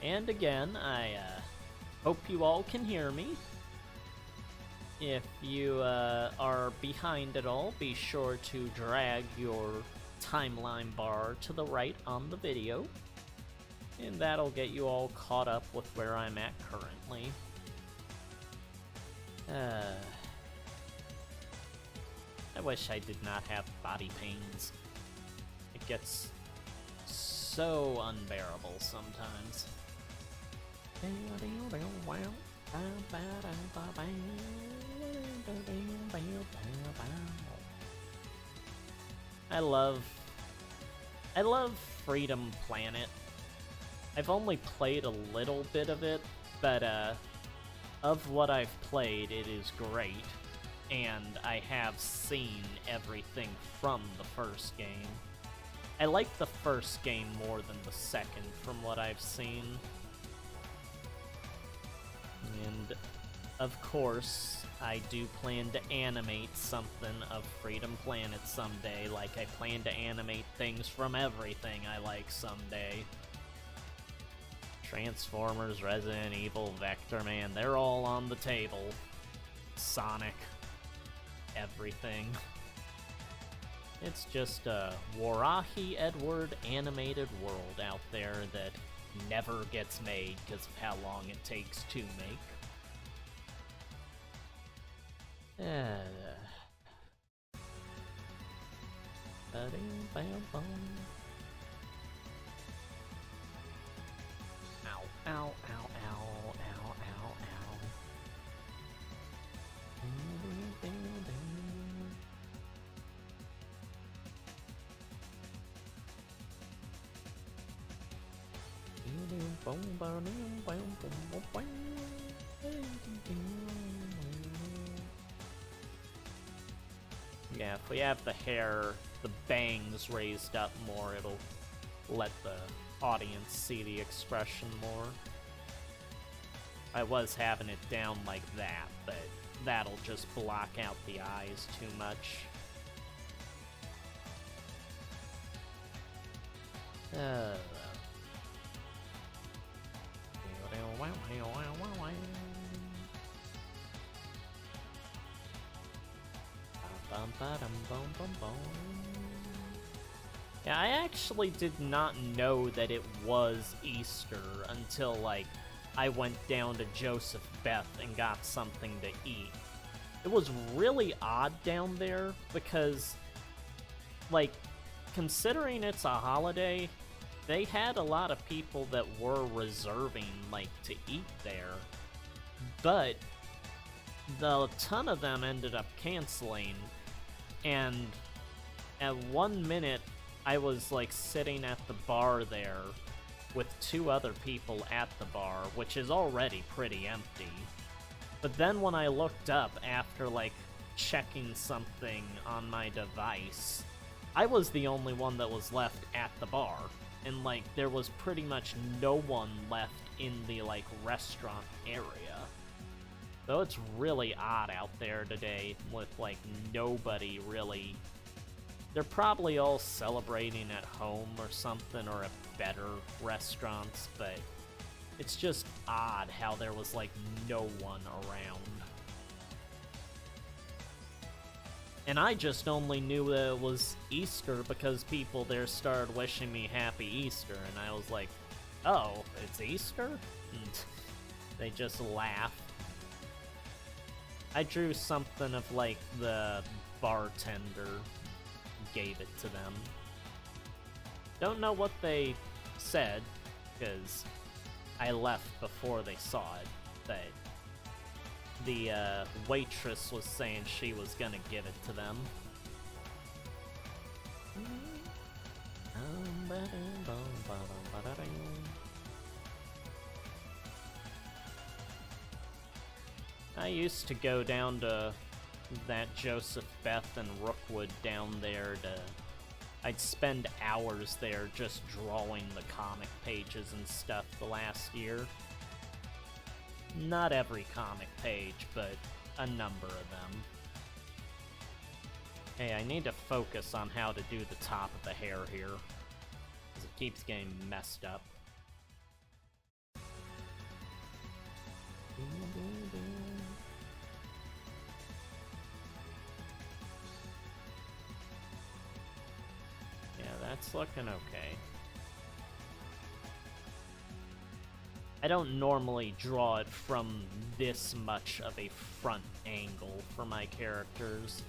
And again, I hope you all can hear me. If you are behind at all, be sure to drag your timeline bar to the right on the video, and that'll get you all caught up with where I'm at currently. I wish I did not have body pains. It gets so unbearable sometimes. I love Freedom Planet. I've only played a little bit of it, but of what I've played, it is great, and I have seen everything from the first game. I like the first game more than the second from what I've seen. And, of course, I do plan to animate something of Freedom Planet someday, like I plan to animate things from everything I like someday. Transformers, Resident Evil, Vector Man, they're all on the table. Sonic. Everything. It's just a Warahi Edward animated world out there that never gets made because of how long it takes to make. Ow, ow, ow, ow, ow, ow, ow. Yeah, if we have the hair, the bangs raised up more, it'll let the audience see the expression more. I was having it down like that, but that'll just block out the eyes too much. Yeah, I actually did not know that it was Easter until, like, I went down to Joseph Beth and got something to eat. It was really odd down there because, like, considering it's a holiday, they had a lot of people that were reserving, like, to eat there. But a ton of them ended up canceling, and at 1 minute, I was, like, sitting at the bar there with 2 other people at the bar, which is already pretty empty. But then when I looked up after, like, checking something on my device, I was the only one that was left at the bar. And, like, there was pretty much no one left in the, like, restaurant area. Though it's really odd out there today with, like, nobody really... They're probably all celebrating at home or something, or at better restaurants, but it's just odd how there was, like, no one around. And I just only knew that it was Easter because people there started wishing me Happy Easter, and I was like, oh, it's Easter? And they just laughed. I drew something of, like, the bartender gave it to them. Don't know what they said, because I left before they saw it, but the waitress was saying she was gonna give it to them. I used to go down to that Joseph Beth and Rookwood down there I'd spend hours there just drawing the comic pages and stuff the last year. Not every comic page, but a number of them. Hey, I need to focus on how to do the top of the hair here, because it keeps getting messed up. Yeah, that's looking okay. I don't normally draw it from this much of a front angle for my characters.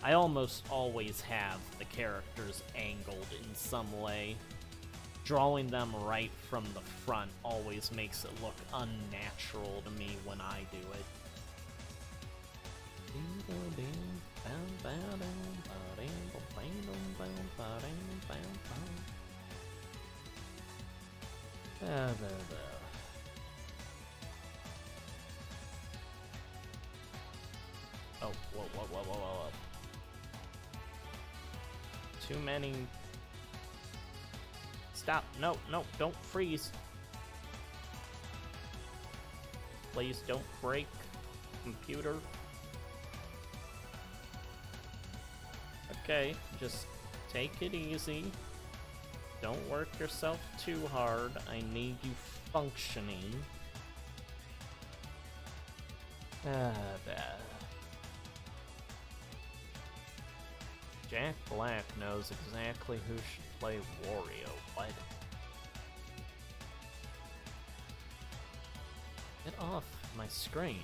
I almost always have the characters angled in some way. Drawing them right from the front always makes it look unnatural to me when I do it. Oh, whoa. Too many... Stop, no, don't freeze. Please don't break, computer. Okay, just take it easy. Don't work yourself too hard. I need you functioning. Jack Black knows exactly who should play Wario. What? Get off my screen.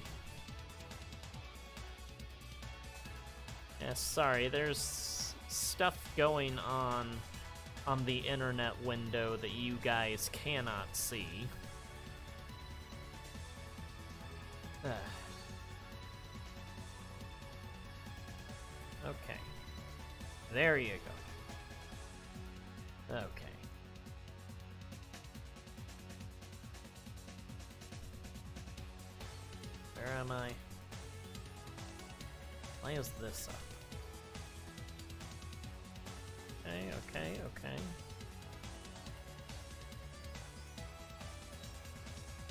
Yeah, sorry, there's stuff going on the internet window that you guys cannot see. Okay. There you go. Okay. Where am I? Why is this up? Okay.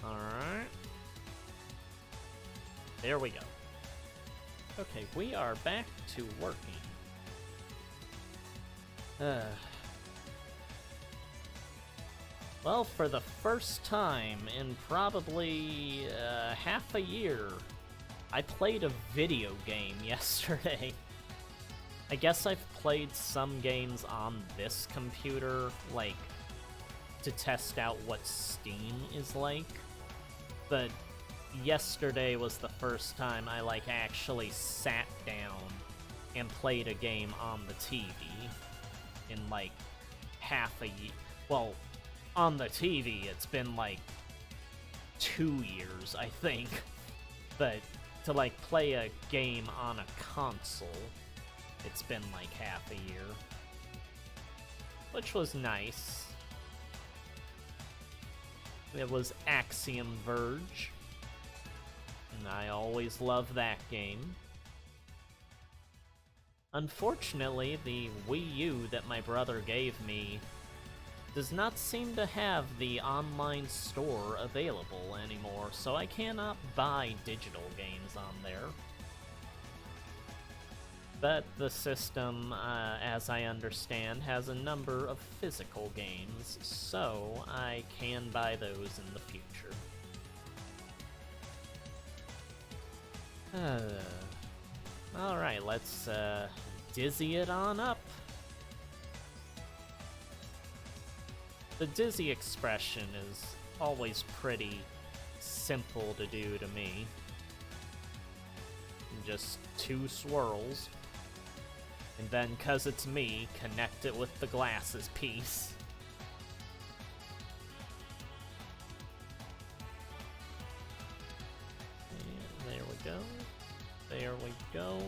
Alright. There we go. Okay, we are back to working. Well, for the first time in probably half a year, I played a video game yesterday. I guess I've played some games on this computer, like, to test out what Steam is like, but yesterday was the first time I, like, actually sat down and played a game on the TV in, like, half a year. Well, on the TV, it's been, like, 2 years, I think, but to, like, play a game on a console, it's been like half a year, which was nice. It was Axiom Verge, and I always love that game. Unfortunately, the Wii U that my brother gave me does not seem to have the online store available anymore, so I cannot buy digital games on there. But the system, as I understand, has a number of physical games, so I can buy those in the future. Alright, let's dizzy it on up. The dizzy expression is always pretty simple to do to me. Just 2 swirls. And then, 'cause it's me, connect it with the glasses piece. And there we go. There we go.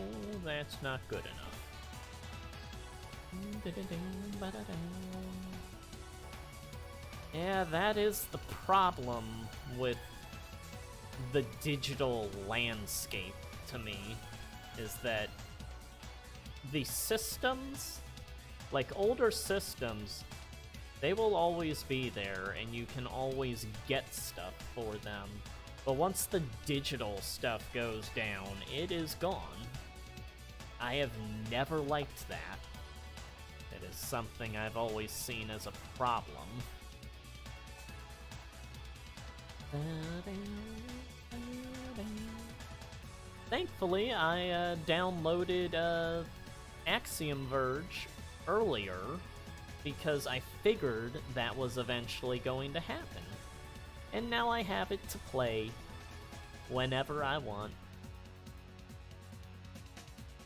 That's not good enough. Yeah, that is the problem with the digital landscape to me, is that the systems, like older systems, they will always be there and you can always get stuff for them. But once the digital stuff goes down, it is gone. I have never liked that. It is something I've always seen as a problem. Thankfully, I downloaded Axiom Verge earlier because I figured that was eventually going to happen. And now I have it to play whenever I want.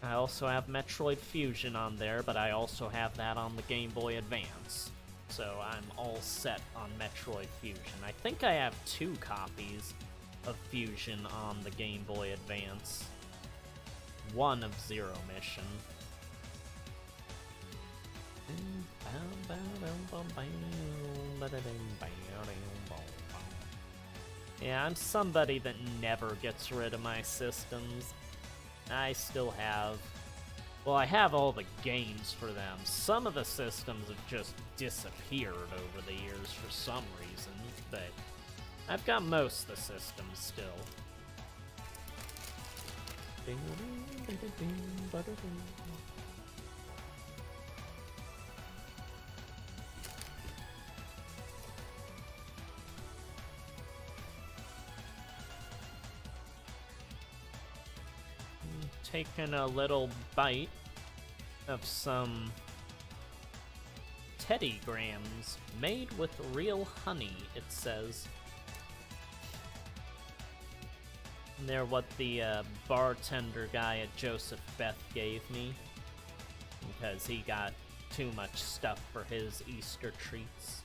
I also have Metroid Fusion on there, but I also have that on the Game Boy Advance. So I'm all set on Metroid Fusion. I think I have 2 copies of Fusion on the Game Boy Advance. 1 of Zero Mission. Yeah, I'm somebody that never gets rid of my systems. I still have... Well, I have all the games for them. Some of the systems have just disappeared over the years for some reason, but I've got most of the systems still. Taking a little bite of some Teddy Grahams made with real honey, it says. And they're what the bartender guy at Joseph Beth gave me, because he got too much stuff for his Easter treats.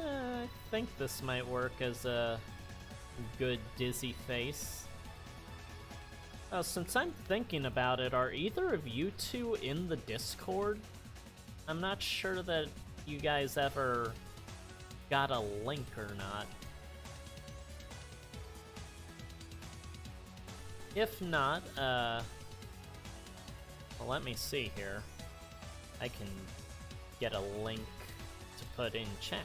I think this might work as a good dizzy face. Since I'm thinking about it, are either of you two in the Discord? I'm not sure that you guys ever got a link or not. If not, well, let me see here. I can get a link to put in chat.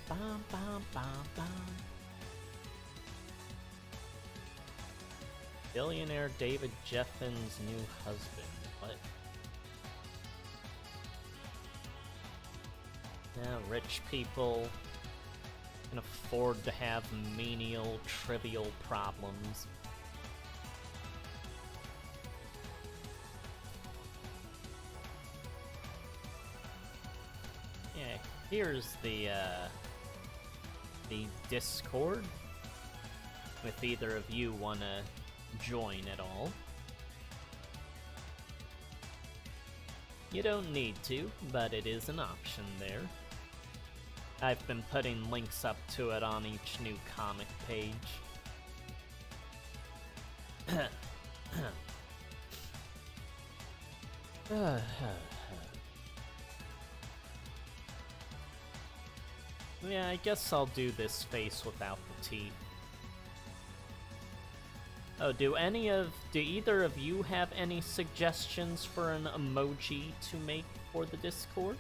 Bum, bum, bum, bum. Billionaire David Jeffins' new husband. What? Yeah, rich people can afford to have menial, trivial problems. Yeah, here's the Discord, if either of you wanna join at all. You don't need to, but it is an option there. I've been putting links up to it on each new comic page. Yeah, I guess I'll do this face without the teeth. Oh, do either of you have any suggestions for an emoji to make for the Discord?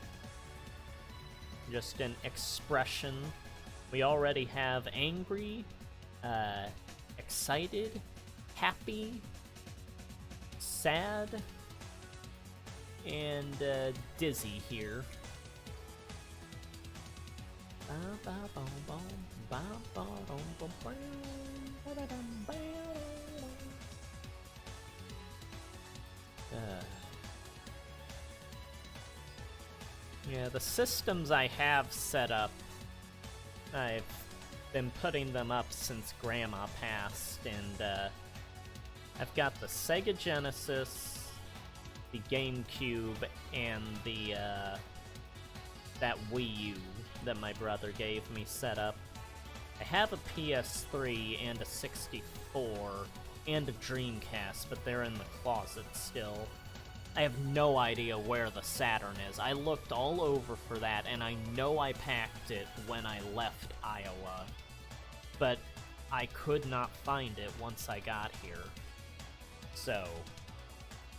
Just an expression. We already have angry, excited, happy, sad, and dizzy here. Yeah, the systems I have set up, I've been putting them up since Grandma passed, and I've got the Sega Genesis, the GameCube, and the that Wii U that my brother gave me set up. I have a PS3 and a 64 and a Dreamcast, but they're in the closet still. I have no idea where the Saturn is. I looked all over for that, and I know I packed it when I left Iowa, but I could not find it once I got here. So,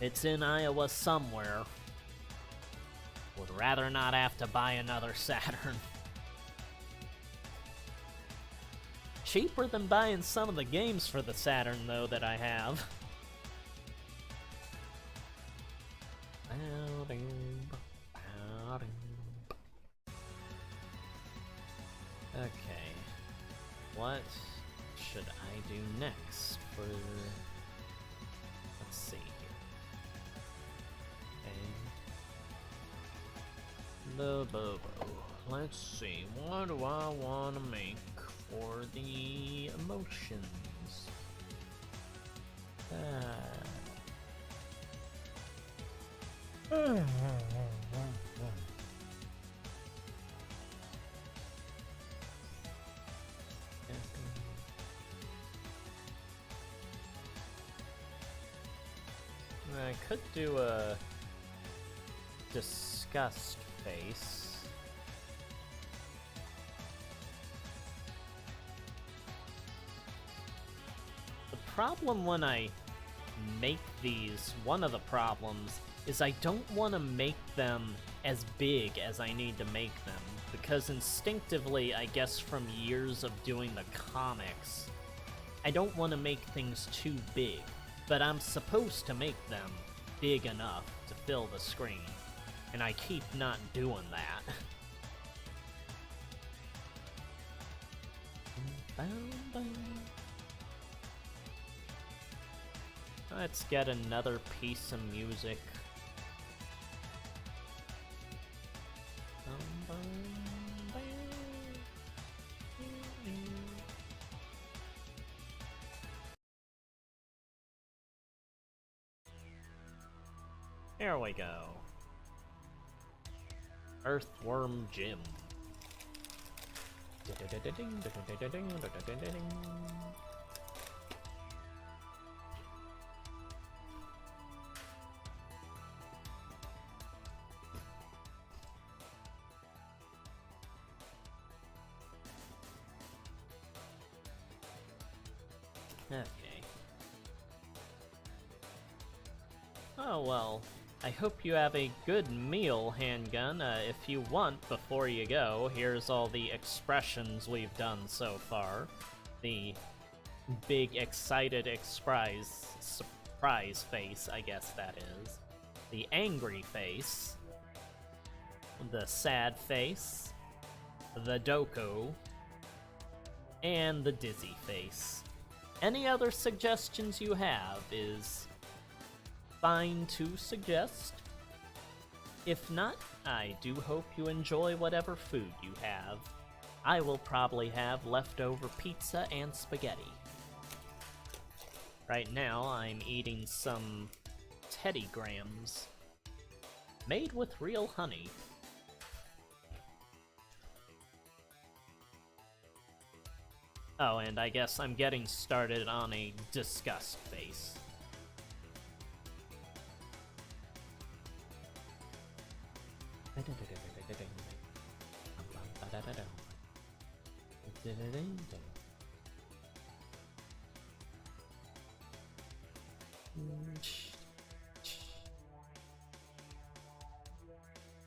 it's in Iowa somewhere. Would rather not have to buy another Saturn. Cheaper than buying some of the games for the Saturn, though, that I have. Okay. What should I do next for... Let's see here. Okay. Let's see. What do I want to make for the emotions? I could do a disgust face. The problem when I make these, one of the problems, is I don't want to make them as big as I need to make them, because instinctively, I guess from years of doing the comics, I don't want to make things too big, but I'm supposed to make them big enough to fill the screen, and I keep not doing that. Let's get another piece of music. There we go. Earthworm Jim. Okay. Oh well, I hope you have a good meal, Handgun. If you want, before you go, here's all the expressions we've done so far. The big, excited surprise face, I guess that is. The angry face. The sad face. The Doko. And the dizzy face. Any other suggestions you have is fine to suggest. If not, I do hope you enjoy whatever food you have. I will probably have leftover pizza and spaghetti. Right now, I'm eating some Teddy Grahams, made with real honey. Oh, and I guess I'm getting started on a disgust face.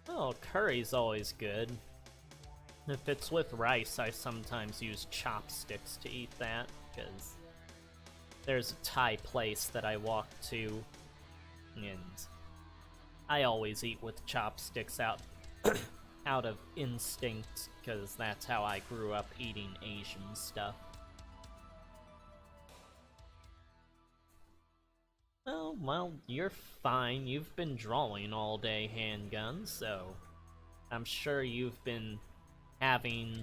Oh, curry's always good. If it's with rice, I sometimes use chopsticks to eat that, because there's a Thai place that I walk to, and I always eat with chopsticks out of instinct, because that's how I grew up eating Asian stuff. Oh, well, you're fine. You've been drawing all day, Handgun, so I'm sure you've been having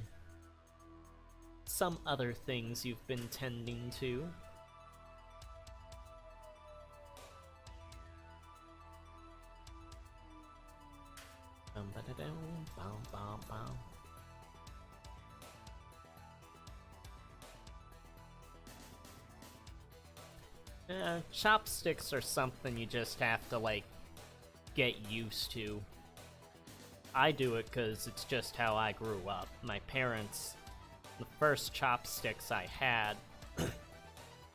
some other things you've been tending to. Chopsticks are something you just have to, like, get used to. I do it because it's just how I grew up. My parents, the first chopsticks I had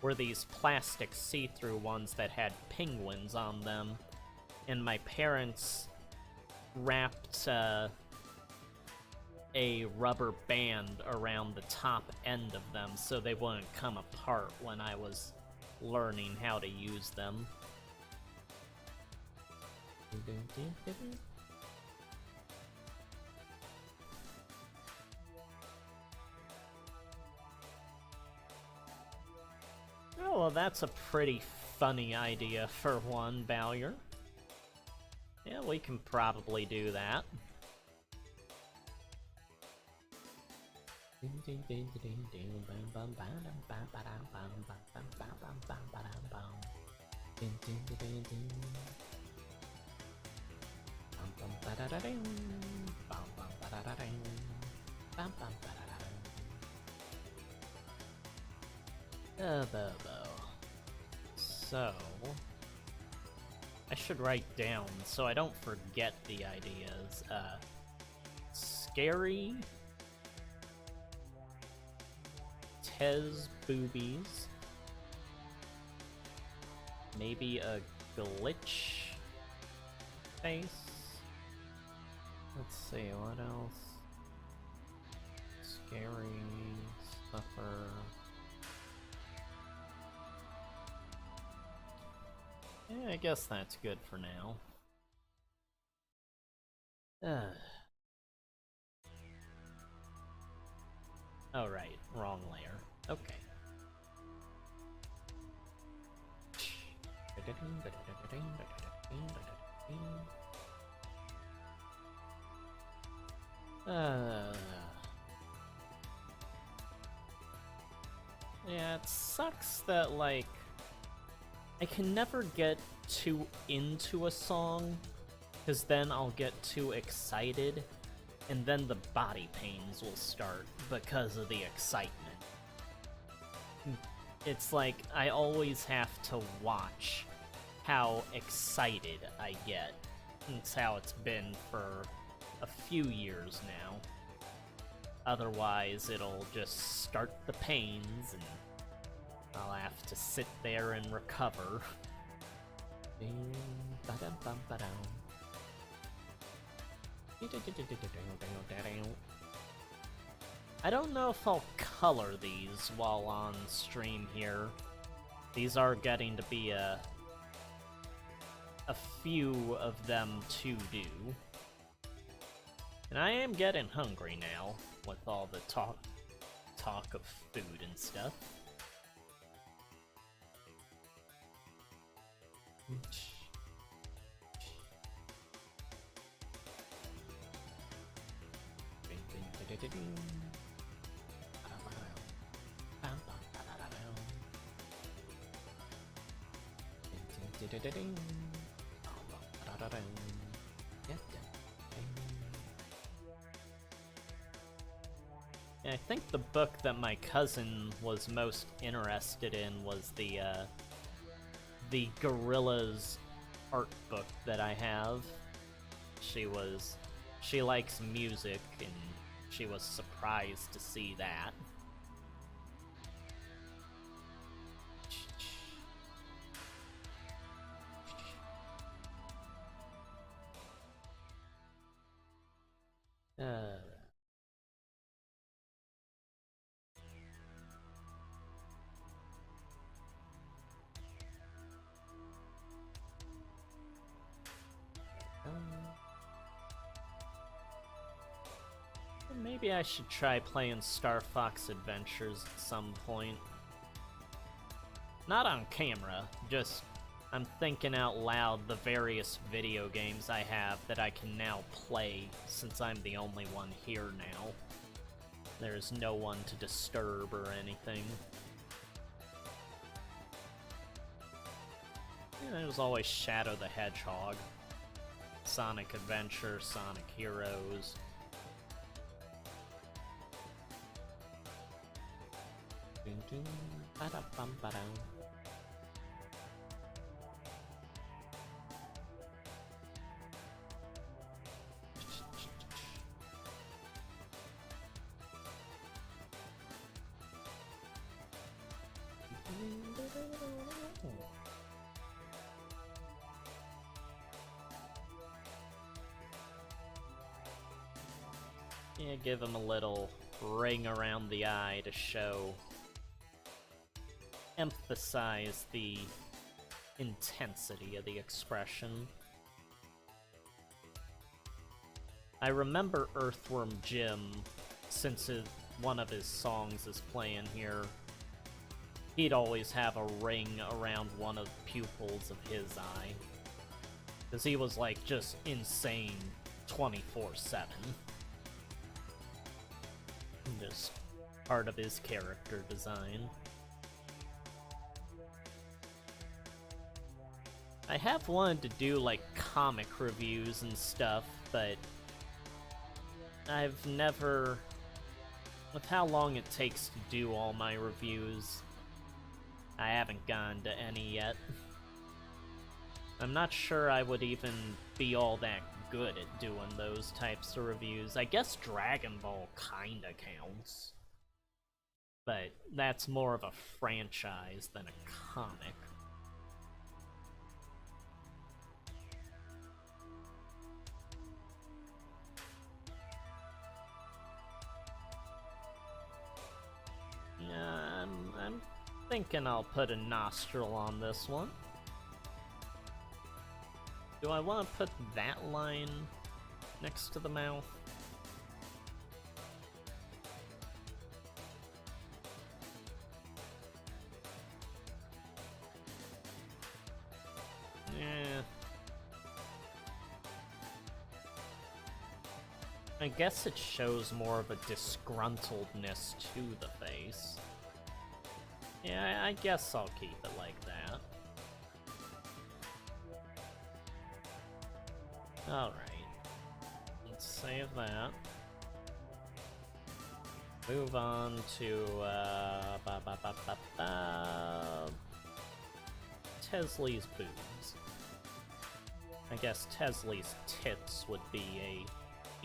were these plastic see-through ones that had penguins on them, and my parents wrapped a rubber band around the top end of them so they wouldn't come apart when I was learning how to use them. Oh, well, that's a pretty funny idea for one, Bowyer. Yeah, we can probably do that. So, I should write down so I don't forget the ideas. Scary, Tez boobies, maybe a glitch face. Let's see, what else? Scary, suffer. Yeah, I guess that's good for now. Oh, right. Wrong layer. Okay. Yeah, it sucks that, like, I can never get too into a song, because then I'll get too excited, and then the body pains will start because of the excitement. It's like, I always have to watch how excited I get. It's how it's been for a few years now. Otherwise, it'll just start the pains, and I'll have to sit there and recover. I don't know if I'll color these while on stream here. These are getting to be a few of them to do. And I am getting hungry now, with all the talk of food and stuff. I think the book that my cousin was most interested in was the Gorillas art book that I have. She likes music, and she was surprised to see that. Maybe I should try playing Star Fox Adventures at some point. Not on camera, just I'm thinking out loud the various video games I have that I can now play since I'm the only one here now. There's no one to disturb or anything. Yeah, there's always Shadow the Hedgehog, Sonic Adventure, Sonic Heroes. Yeah, give him a little ring around the eye to emphasize the intensity of the expression. I remember Earthworm Jim, since one of his songs is playing here. He'd always have a ring around one of the pupils of his eye. Because he was like just insane 24/7. Just part of his character design. I have wanted to do like comic reviews and stuff, but I've never, with how long it takes to do all my reviews, I haven't gone to any yet. I'm not sure I would even be all that good at doing those types of reviews. I guess Dragon Ball kinda counts, but that's more of a franchise than a comic. Yeah, I'm thinking I'll put a nostril on this one. Do I want to put that line next to the mouth? Yeah. I guess it shows more of a disgruntledness to the face. Yeah, I guess I'll keep it like that. Alright. Let's save that. Move on to, Tesley's boobs. I guess Tesley's tits would be a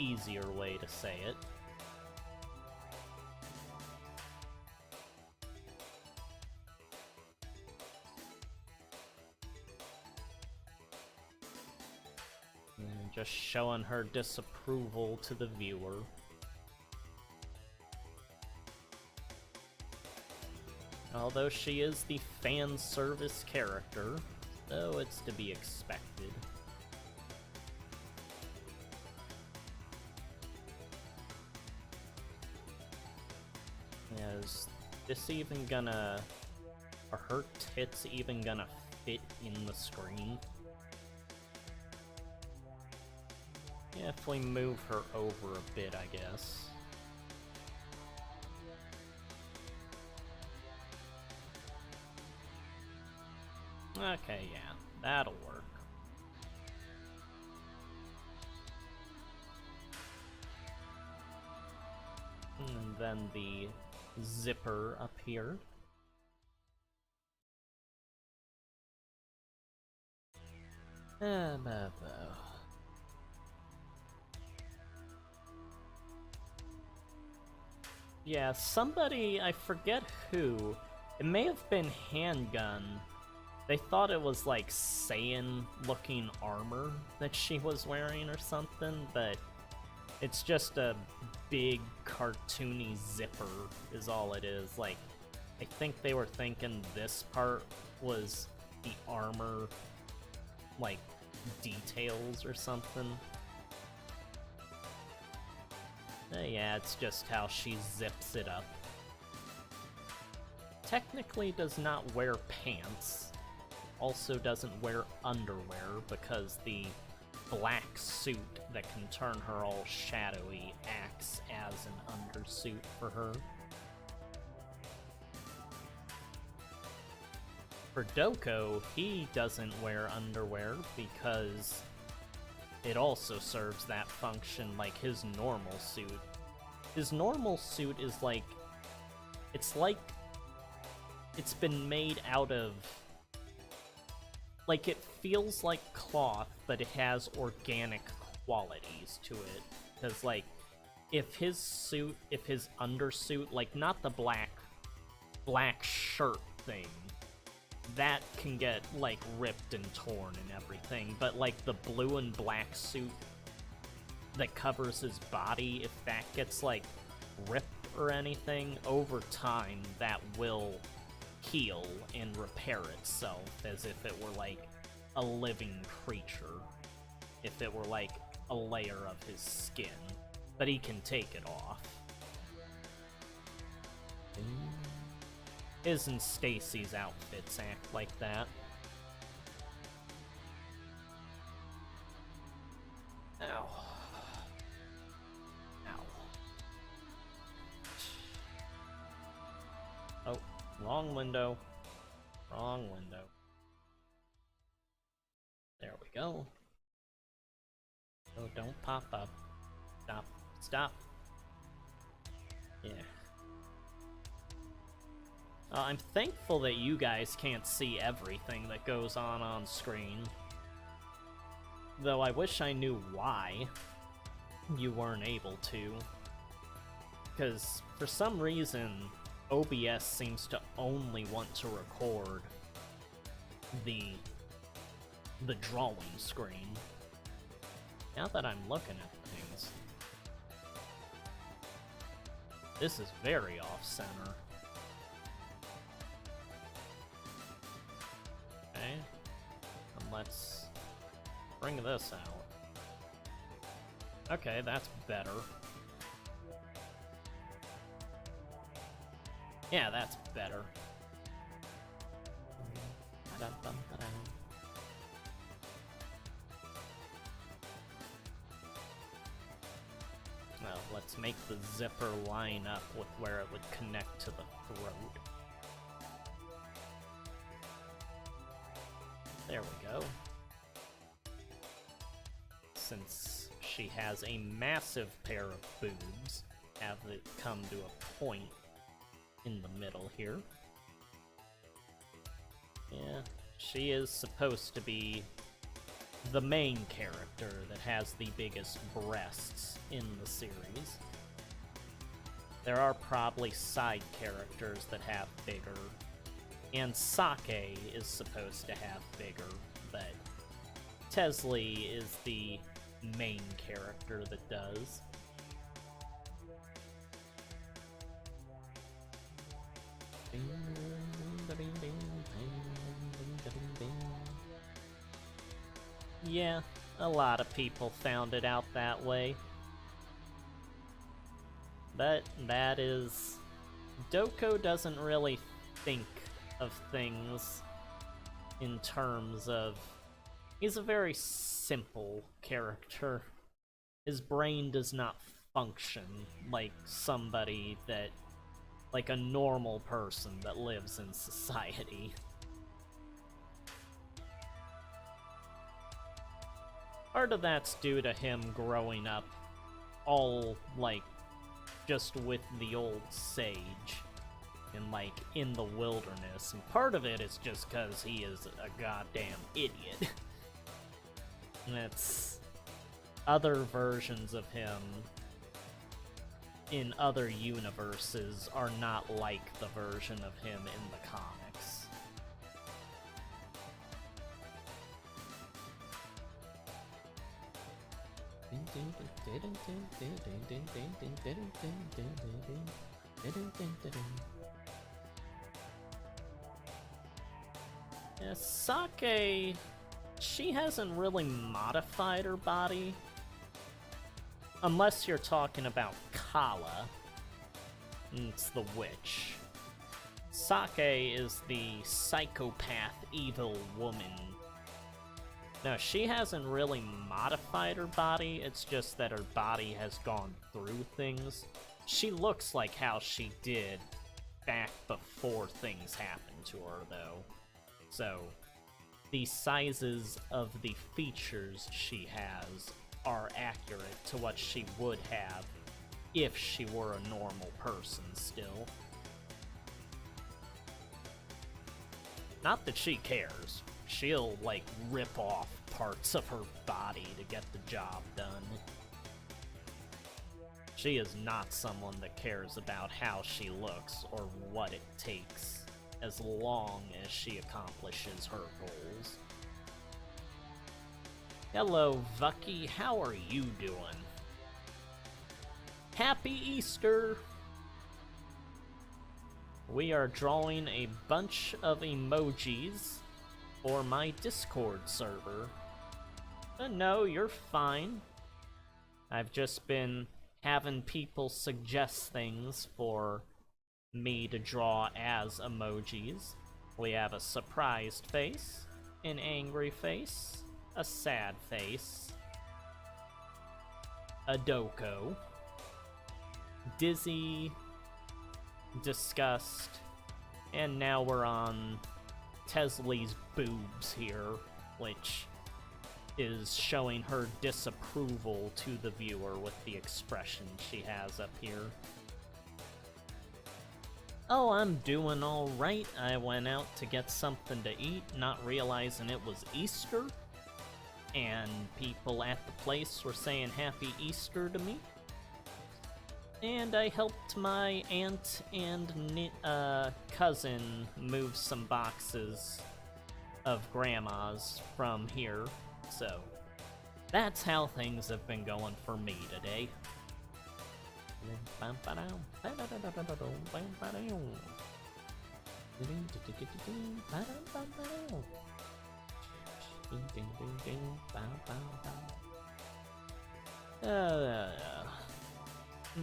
easier way to say it. Just showing her disapproval to the viewer. Although she is the fan service character, so it's to be expected. Is this even gonna... Are her tits even gonna fit in the screen? Yeah, if we move her over a bit, I guess. Okay, yeah, that'll work. And then the zipper up here. Yeah, somebody, I forget who, it may have been Handgun. They thought it was like Saiyan-looking armor that she was wearing or something, but it's just a big cartoony zipper is all it is. Like, I think they were thinking this part was the armor, like, details or something. Yeah, it's just how she zips it up. Technically does not wear pants. Also doesn't wear underwear because the black suit that can turn her all shadowy acts as an undersuit for her. For Doko, he doesn't wear underwear because it also serves that function like his normal suit. His normal suit is like... It's like... It's been made out of... Like, it feels like cloth, but it has organic qualities to it. Because, like, if his undersuit, like, not the black shirt thing, that can get, like, ripped and torn and everything, but, like, the blue and black suit that covers his body, if that gets, like, ripped or anything, over time, that will heal and repair itself as if it were, like, a living creature. If it were, like, a layer of his skin. But he can take it off. His and Stacy's outfits act like that. Ow. Ow. Oh, wrong window. Wrong window. There we go. Oh, don't pop up. Stop. Stop. Yeah. I'm thankful that you guys can't see everything that goes on screen. Though I wish I knew why you weren't able to. Because for some reason, OBS seems to only want to record the drawing screen. Now that I'm looking at things, this is very off-center. Okay, and let's bring this out. Okay, that's better. Yeah, that's better. Well, let's make the zipper line up with where it would connect to the throat. There we go. Since she has a massive pair of boobs, have it come to a point in the middle here. Yeah, she is supposed to be the main character that has the biggest breasts in the series. There are probably side characters that have bigger, and Sake is supposed to have bigger, but Tesley is the main character that does. Yeah, a lot of people found it out that way. But that is... Doko doesn't really think of things in terms of... He's a very simple character. His brain does not function like somebody that... like a normal person that lives in society. Part of that's due to him growing up all, like, just with the old sage and, like, in the wilderness. And part of it is just because he is a goddamn idiot. And it's other versions of him in other universes are not like the version of him in the comics. Yeah, Sake, she hasn't really modified her body. Unless you're talking about Kala. It's the witch. Sake is the psychopath evil woman. No, she hasn't really modified her body, it's just that her body has gone through things. She looks like how she did back before things happened to her, though. So, the sizes of the features she has are accurate to what she would have if she were a normal person still. Not that she cares. She'll, like, rip off parts of her body to get the job done. She is not someone that cares about how she looks or what it takes, as long as she accomplishes her goals. Hello, Vucky, how are you doing? Happy Easter! We are drawing a bunch of emojis for my Discord server. No, you're fine. I've just been having people suggest things for me to draw as emojis. We have a surprised face, an angry face, a sad face, a Doko, dizzy, disgust, and now we're on Tesley's boobs here, which is showing her disapproval to the viewer with the expression she has up here. Oh, I'm doing alright. I went out to get something to eat, not realizing it was Easter, and people at the place were saying Happy Easter to me. And I helped my aunt and cousin move some boxes of grandmas from here, so that's how things have been going for me today.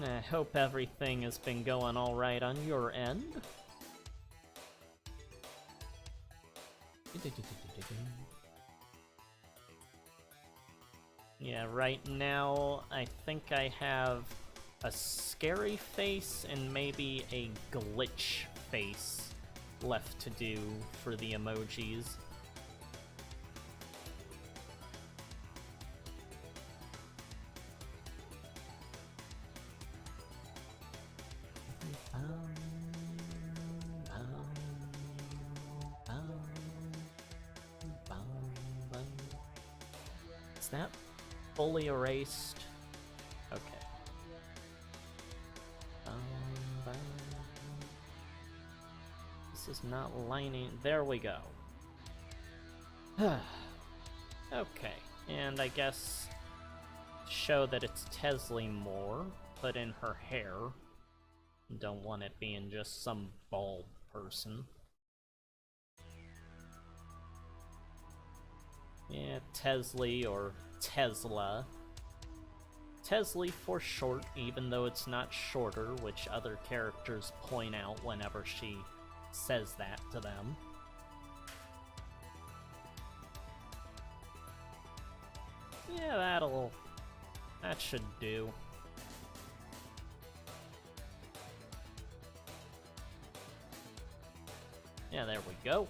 I hope everything has been going alright on your end. Yeah, right now I think I have a scary face and maybe a glitch face left to do for the emojis. Is that fully erased? Okay. This is not lining. There we go. Okay, and I guess show that it's Tesley more, put in her hair. Don't want it being just some bald person. Yeah, Tesley or Tesla. Tesley for short, even though it's not shorter, which other characters point out whenever she says that to them. Yeah, that should do. Yeah, there we go.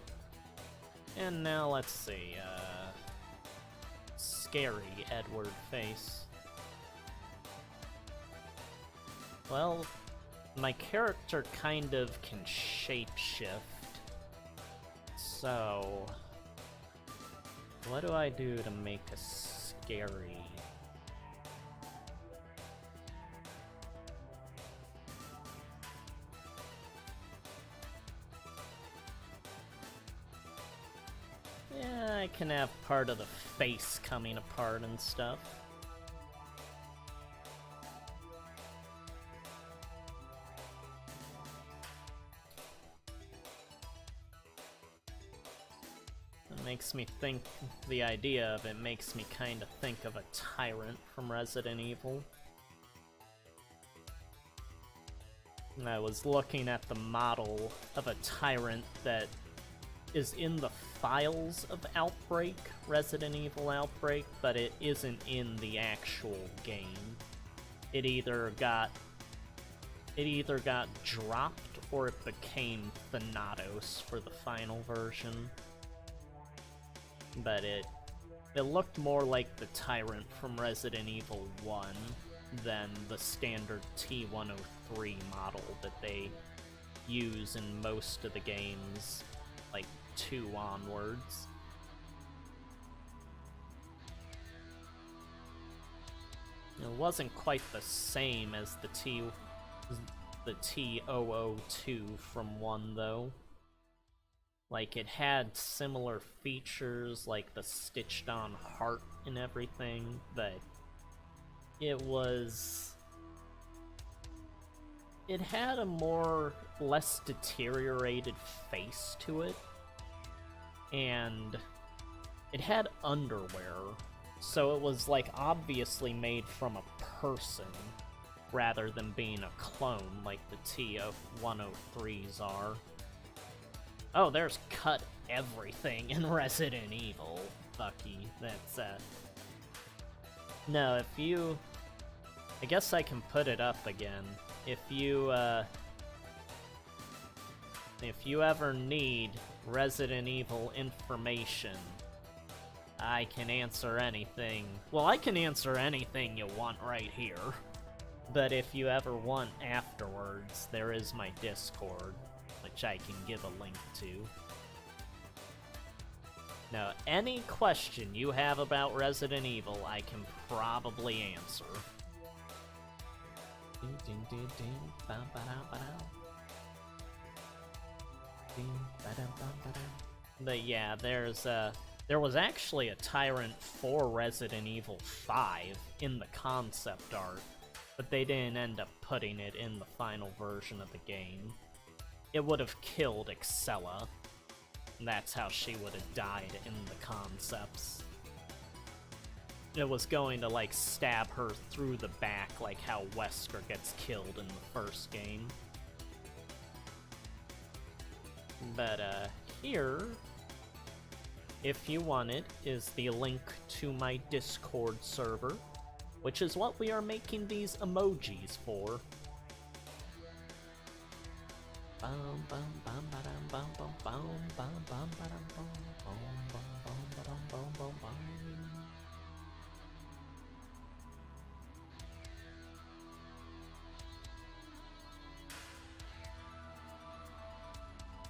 And now let's see, scary Edward face. Well, my character kind of can shapeshift. So, what do I do to make a scary? Yeah, I can have part of the face coming apart and stuff. It makes me think, the idea of it makes me kind of think of a tyrant from Resident Evil. And I was looking at the model of a tyrant that is in the files of Outbreak, Resident Evil Outbreak, but it isn't in the actual game. It either got dropped or it became Thanatos for the final version. But it looked more like the tyrant from Resident Evil 1 than the standard T-103 model that they use in most of the games, like 2 onwards. It wasn't quite the same as the T-002 from 1, though. Like, it had similar features, like the stitched-on heart and everything, but it had a less deteriorated face to it, and it had underwear, so it was, like, obviously made from a person, rather than being a clone like the T-103s are. Oh, there's cut everything in Resident Evil, Bucky. That's, No, I guess I can put it up again. If you ever need Resident Evil information, I can answer anything. Well, I can answer anything you want right here. But if you ever want afterwards, there is my Discord, which I can give a link to. Now, any question you have about Resident Evil, I can probably answer. But yeah, there was actually a tyrant for Resident Evil 5 in the concept art, but they didn't end up putting it in the final version of the game. It would have killed Excella. And that's how she would have died in the concepts. It was going to, like, stab her through the back, like how Wesker gets killed in the first game. But, here, if you want it, is the link to my Discord server, which is what we are making these emojis for.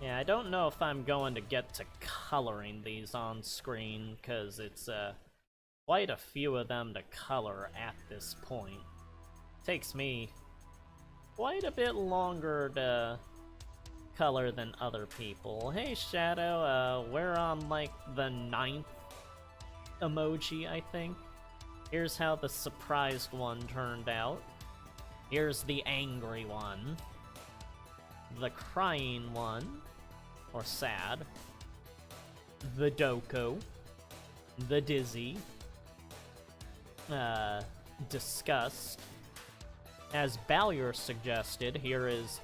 Yeah, I don't know if I'm going to get to coloring these on screen, because it's quite a few of them to color at this point. Takes me quite a bit longer to color than other people. Hey Shadow, we're on like the 9th emoji, I think. Here's how the surprised one turned out. Here's the angry one. The crying one, or sad. The Doko. The dizzy. Disgust. As Ballier suggested, here is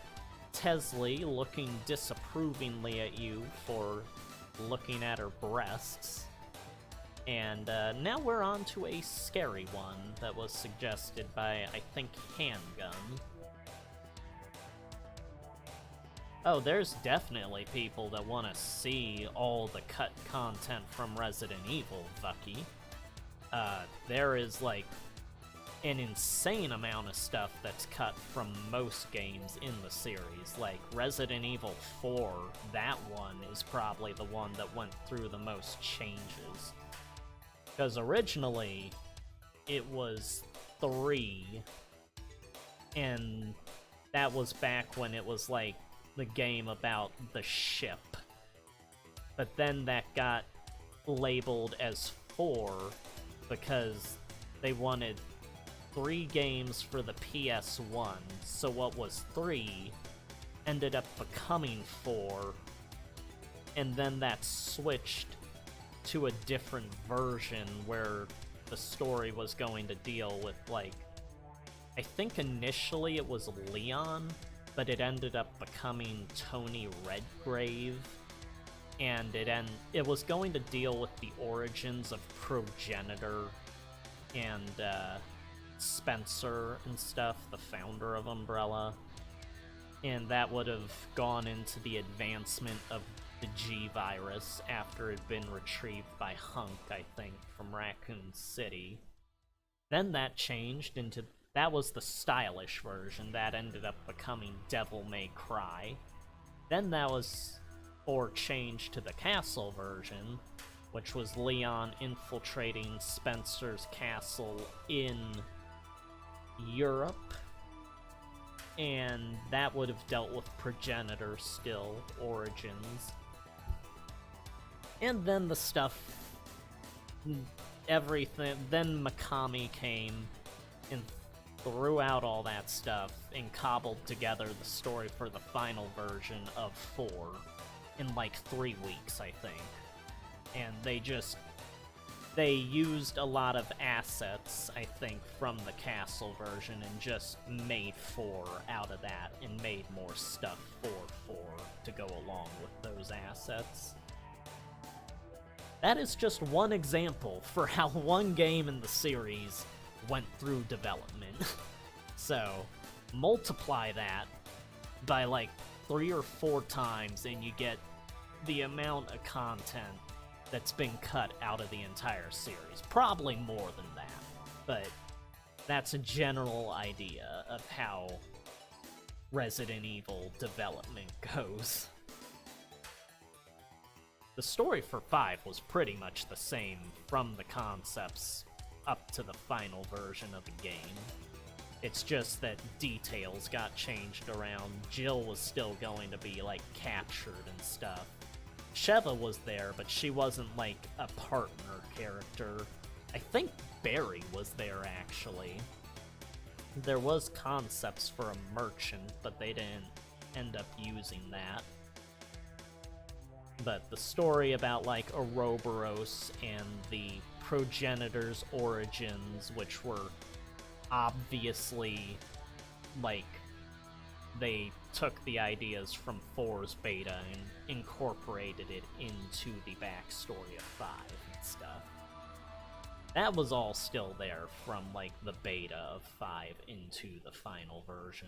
Tesley looking disapprovingly at you for looking at her breasts. And now we're on to a scary one that was suggested by, I think, Handgun. Oh, there's definitely people that want to see all the cut content from Resident Evil, Vucky. There is, like, an insane amount of stuff that's cut from most games in the series. Like, Resident Evil 4, that one is probably the one that went through the most changes. Because originally, it was 3, and that was back when it was, like, the game about the ship. But then that got labeled as 4 because they wanted 3 games for the PS1, so what was 3 ended up becoming 4, and then that switched to a different version where the story was going to deal with, like, I think initially it was Leon, but it ended up becoming Tony Redgrave, and it was going to deal with the origins of Progenitor and Spencer and stuff, the founder of Umbrella, and that would have gone into the advancement of the G-Virus after it had been retrieved by Hunk, I think, from Raccoon City. Then that changed into... that was the stylish version. That ended up becoming Devil May Cry. Then that was... or changed to the castle version, which was Leon infiltrating Spencer's castle in Europe. And that would have dealt with Progenitor still, Origins. And then the stuff... everything... then Mikami came and threw out all that stuff and cobbled together the story for the final version of 4 in like 3 weeks, I think. And they used a lot of assets, I think, from the castle version and just made 4 out of that and made more stuff for 4 to go along with those assets. That is just one example for how one game in the series went through development. So, multiply that by like 3 or 4 times and you get the amount of content that's been cut out of the entire series. Probably more than that, but that's a general idea of how Resident Evil development goes. The story for 5 was pretty much the same from the concepts up to the final version of the game. It's just that details got changed around. Jill was still going to be, like, captured and stuff. Sheva was there, but she wasn't, like, a partner character. I think Barry was there, actually. There was concepts for a merchant, but they didn't end up using that. But the story about, like, Ouroboros and the Progenitor's origins, which were obviously, like, they took the ideas from 4's beta and incorporated it into the backstory of 5 and stuff. That was all still there from, like, the beta of 5 into the final version.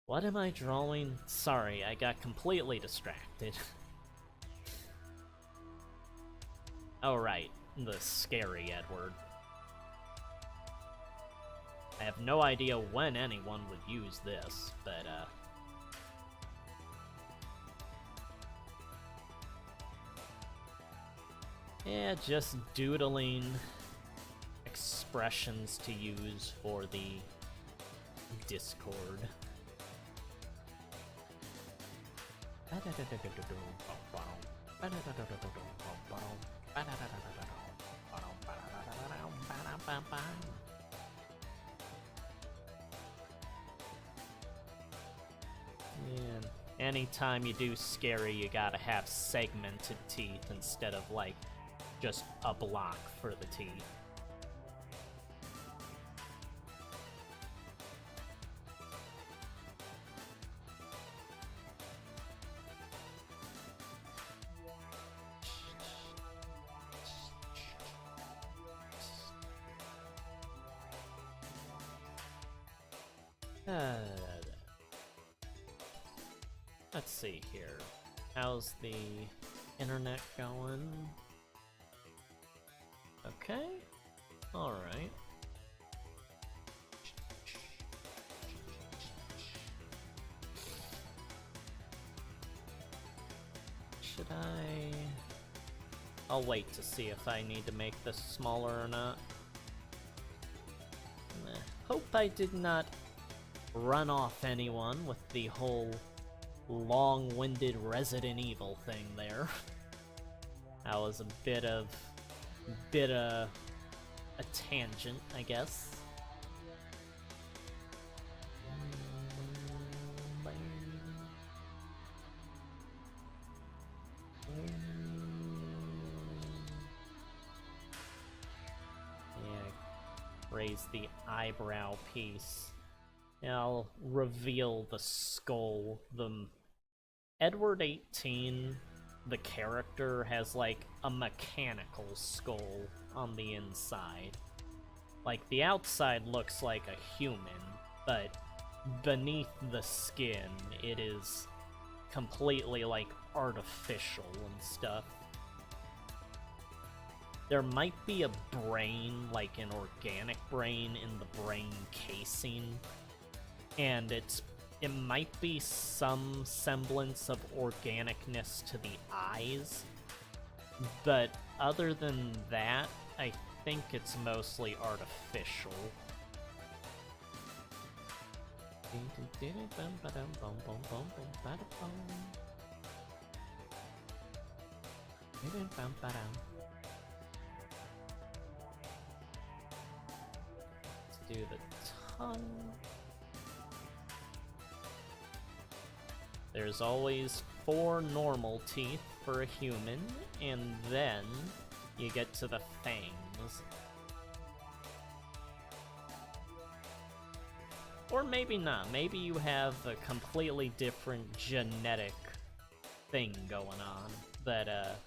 What am I drawing? Sorry, I got completely distracted. Oh right, the scary Edward. I have no idea when anyone would use this, but yeah, just doodling expressions to use for the Discord. Man, anytime you do scary, you gotta have segmented teeth instead of, like, just a block for the teeth. Let's see here. How's the internet going? Okay. Alright. Should I... I'll wait to see if I need to make this smaller or not. Hope I did not run off anyone with the whole long-winded Resident Evil thing there. That was a bit of a tangent, I guess. Yeah, raise the eyebrow piece. I'll reveal the skull. The Edward18, the character, has like a mechanical skull on the inside. Like, the outside looks like a human, but beneath the skin, it is completely, like, artificial and stuff. There might be a brain, like an organic brain, in the brain casing, and it might be some semblance of organicness to the eyes, but other than that, I think it's mostly artificial. Let's do the tongue. There's always 4 normal teeth for a human, and then you get to the fangs. Or maybe not. Maybe you have a completely different genetic thing going on that,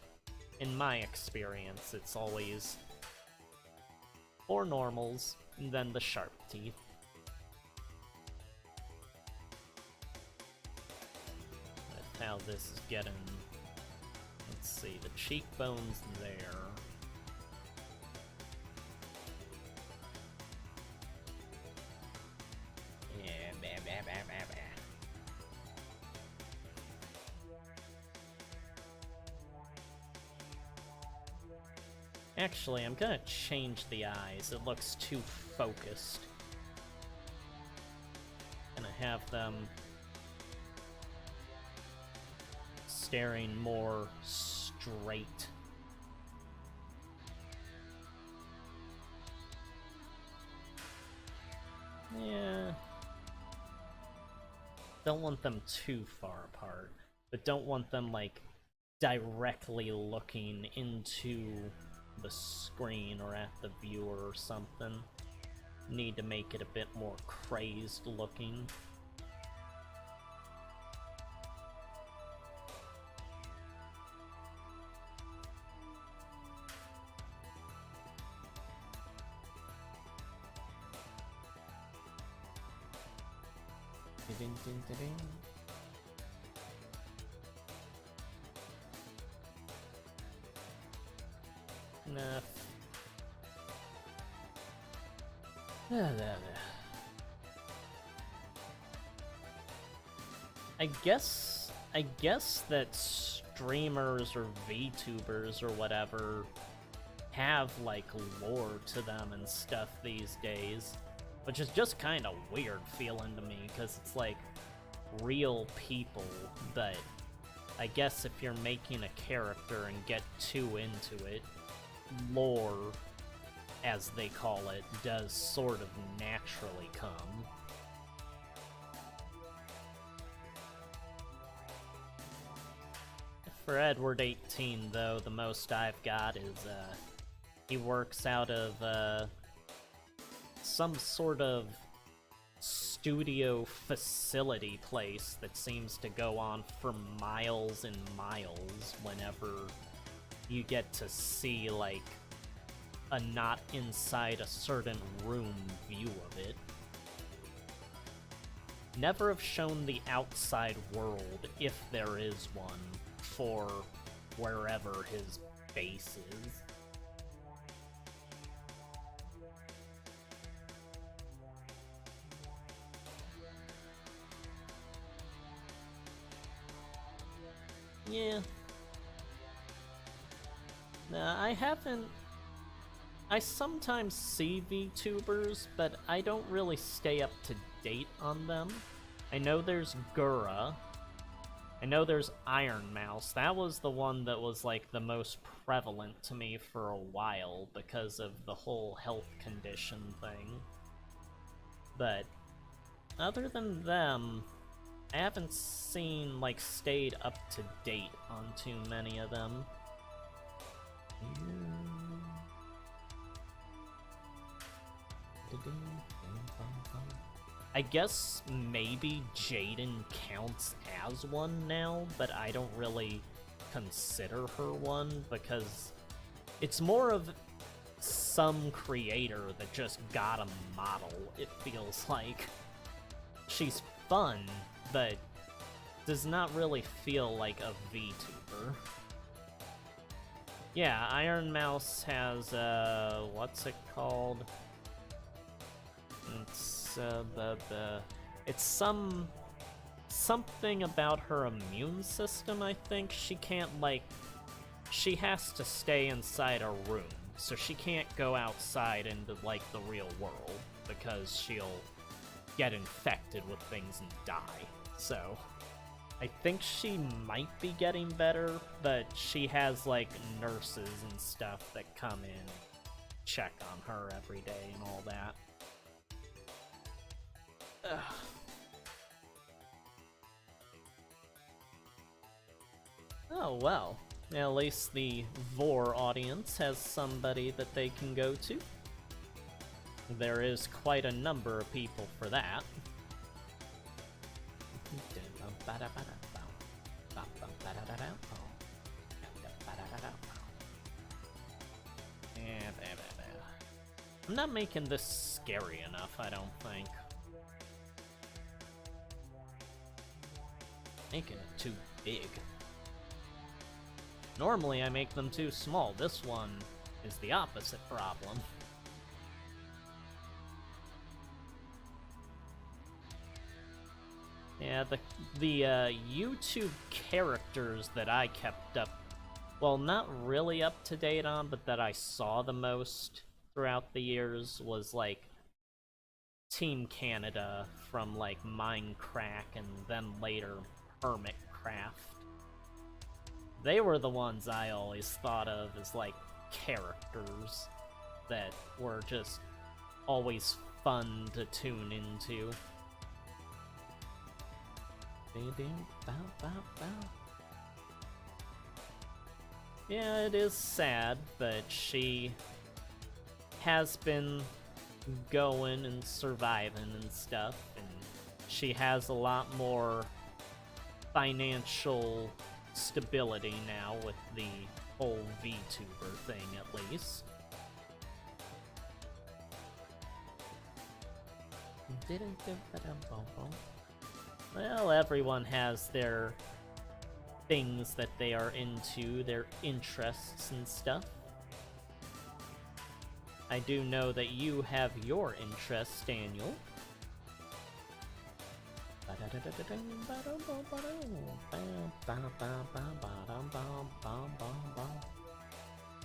in my experience, it's always 4 normals, and then the sharp teeth. That's how this is getting... Let's see, the cheekbone's there. Yeah, bah, bah, bah, bah, bah. Actually, I'm gonna change the eyes. It looks too focused. Gonna have them staring more straight. Yeah. Don't want them too far apart, but don't want them, like, directly looking into the screen or at the viewer or something. Need to make it a bit more crazed looking. Ding, ding, ding, ding. Enough. There. I guess that streamers or VTubers or whatever have, like, lore to them and stuff these days, which is just kind of weird feeling to me, because it's like real people, but I guess if you're making a character and get too into it, lore as they call it, does sort of naturally come. For Edward18, though, the most I've got is, he works out of, some sort of studio facility place that seems to go on for miles and miles whenever you get to see, like, a not inside a certain room view of it. Never have shown the outside world, if there is one, for wherever his base is. Yeah. Nah, I haven't... I sometimes see VTubers, but I don't really stay up to date on them. I know there's Gura. I know there's Iron Mouse. That was the one that was, like, the most prevalent to me for a while because of the whole health condition thing. But other than them, I haven't seen, like, stayed up to date on too many of them. I guess maybe Jaden counts as one now, but I don't really consider her one because it's more of some creator that just got a model, it feels like. She's fun, but does not really feel like a VTuber. Yeah, Iron Mouse has, what's it called? It's something about her immune system, I think. She can't, like, she has to stay inside a room, so she can't go outside into, like, the real world, because she'll get infected with things and die. So, I think she might be getting better, but she has, like, nurses and stuff that come in and check on her every day and all that. Ugh. Oh well, at least the Vor audience has somebody that they can go to. There is quite a number of people for that. I'm not making this scary enough, I don't think. Making it too big. Normally I make them too small. This one is the opposite problem. Yeah, the YouTube characters that I kept up, well, not really up to date on, but that I saw the most throughout the years was, like, Team Canada from, like, Minecraft and then later Hermitcraft. They were the ones I always thought of as, like, characters that were just always fun to tune into. Yeah, it is sad, but she has been going and surviving and stuff, and she has a lot more financial stability now with the whole VTuber thing, at least. Well, everyone has their things that they are into, their interests and stuff. I do know that you have your interests, Daniel.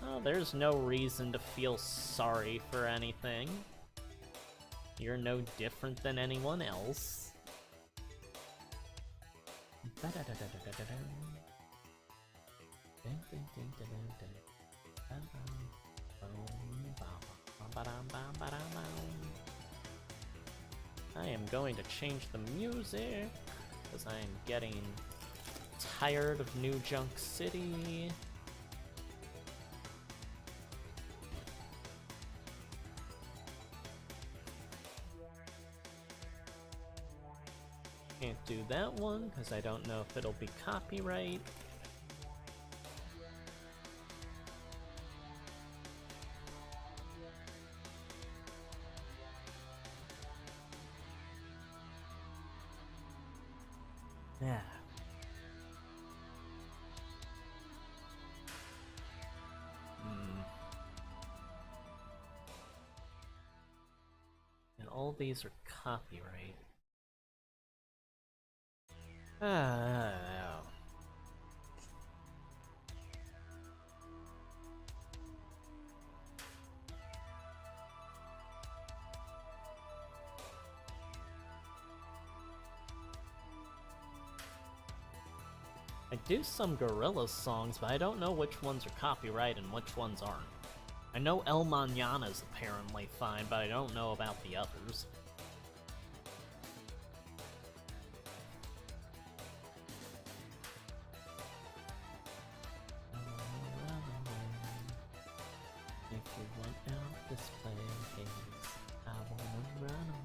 Oh, there's no reason to feel sorry for anything. You're no different than anyone else. I am going to change the music because I am getting tired of New Junk City. Can't do that one because I don't know if it'll be copyright. Yeah. And all these are copyright. I do some Gorillaz songs, but I don't know which ones are copyright and which ones aren't. I know El Mañana's apparently fine, but I don't know about the others. If you want out this place, I wanna run away.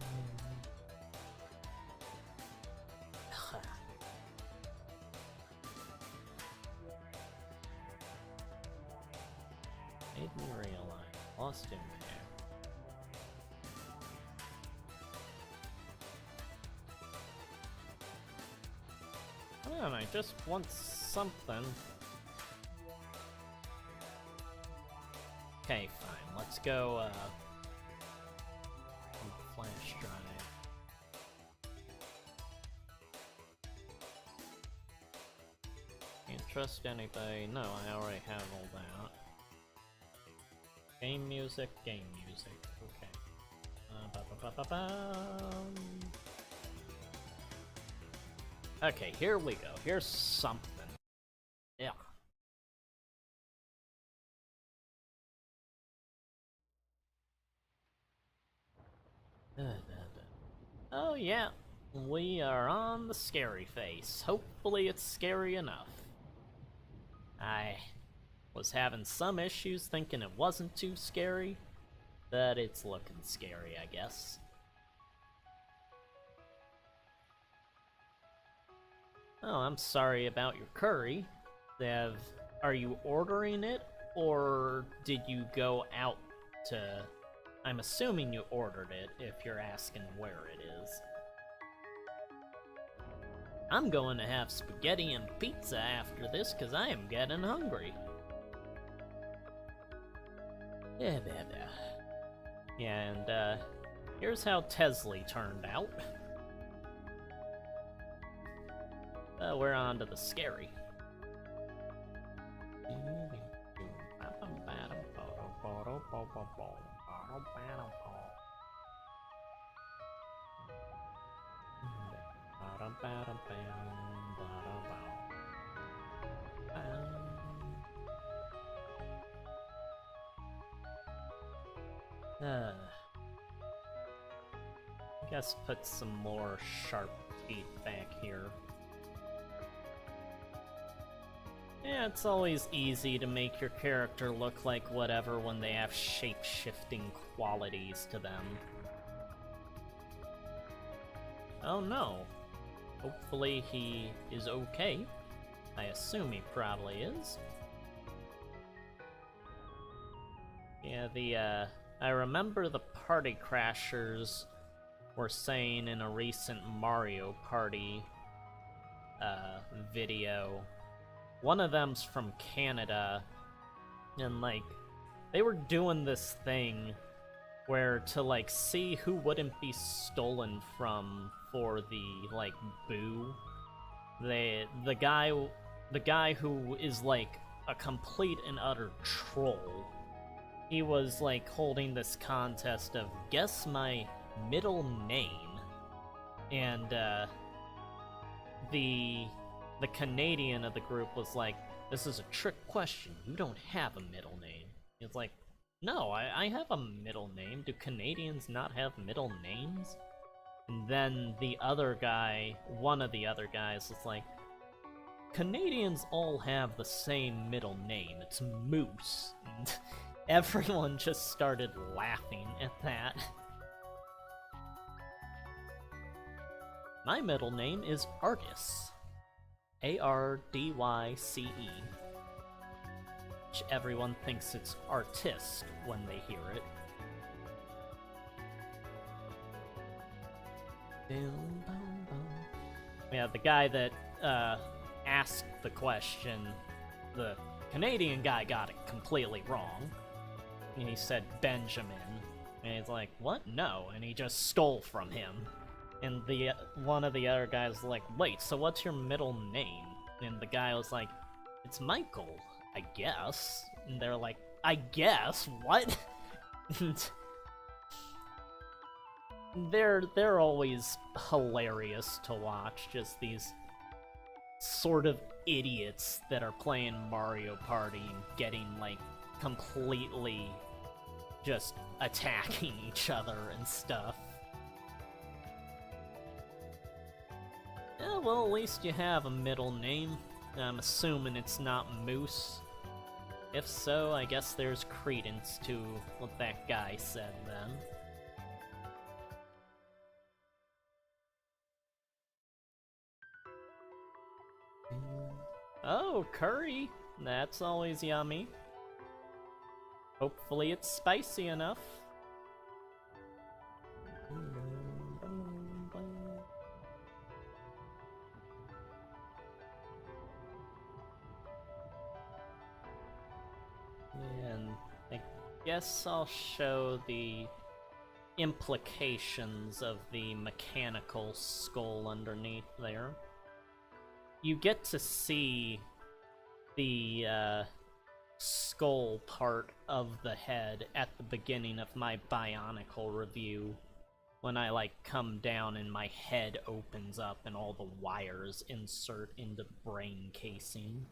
Made me realize, lost him there. Come on, I just want something. Okay, fine. Let's go, on the flash drive. Can't trust anybody. No, I already have all that. Game music, game music. Okay. Okay, here we go. Here's something. Yeah. Oh yeah, we are on the scary face. Hopefully it's scary enough. I was having some issues thinking it wasn't too scary, but it's looking scary, I guess. Oh, I'm sorry about your curry. Are you ordering it, or did you go out to... I'm assuming you ordered it, if you're asking where it is. I'm going to have spaghetti and pizza after this, because I am getting hungry. Yeah, and here's how Tesley turned out. We're on to the scary. I guess put some more sharp teeth back here. Yeah, it's always easy to make your character look like whatever when they have shape-shifting qualities to them. Oh no. Hopefully he is okay. I assume he probably is. Yeah, I remember the Party Crashers were saying in a recent Mario Party video. One of them's from Canada, and like, they were doing this thing where to like see who wouldn't be stolen from for the like boo. The guy who is like a complete and utter troll. He was like holding this contest of guess my middle name, and the Canadian of the group was like, this is a trick question, you don't have a middle name. It's like, No, I have a middle name. Do Canadians not have middle names? And then the other guy, one of the other guys, was like, Canadians all have the same middle name. It's Moose. And everyone just started laughing at that. My middle name is Ardyce. Ardyce. Which everyone thinks it's artist when they hear it. Yeah, the guy that asked the question, the Canadian guy got it completely wrong. And he said Benjamin. And he's like, what? No. And he just stole from him. And the one of the other guys was like, wait, so what's your middle name? And the guy was like, it's Michael, I guess. And they're like, I guess? What? They're always hilarious to watch, just these sort of idiots that are playing Mario Party and getting, like, completely just attacking each other and stuff. Yeah, well, at least you have a middle name. I'm assuming it's not Moose. If so, I guess there's credence to what that guy said then. Oh, curry! That's always yummy. Hopefully it's spicy enough. And I guess I'll show the implications of the mechanical skull underneath there. You get to see the skull part of the head at the beginning of my Bionicle review, when I, like, come down and my head opens up and all the wires insert into brain casing.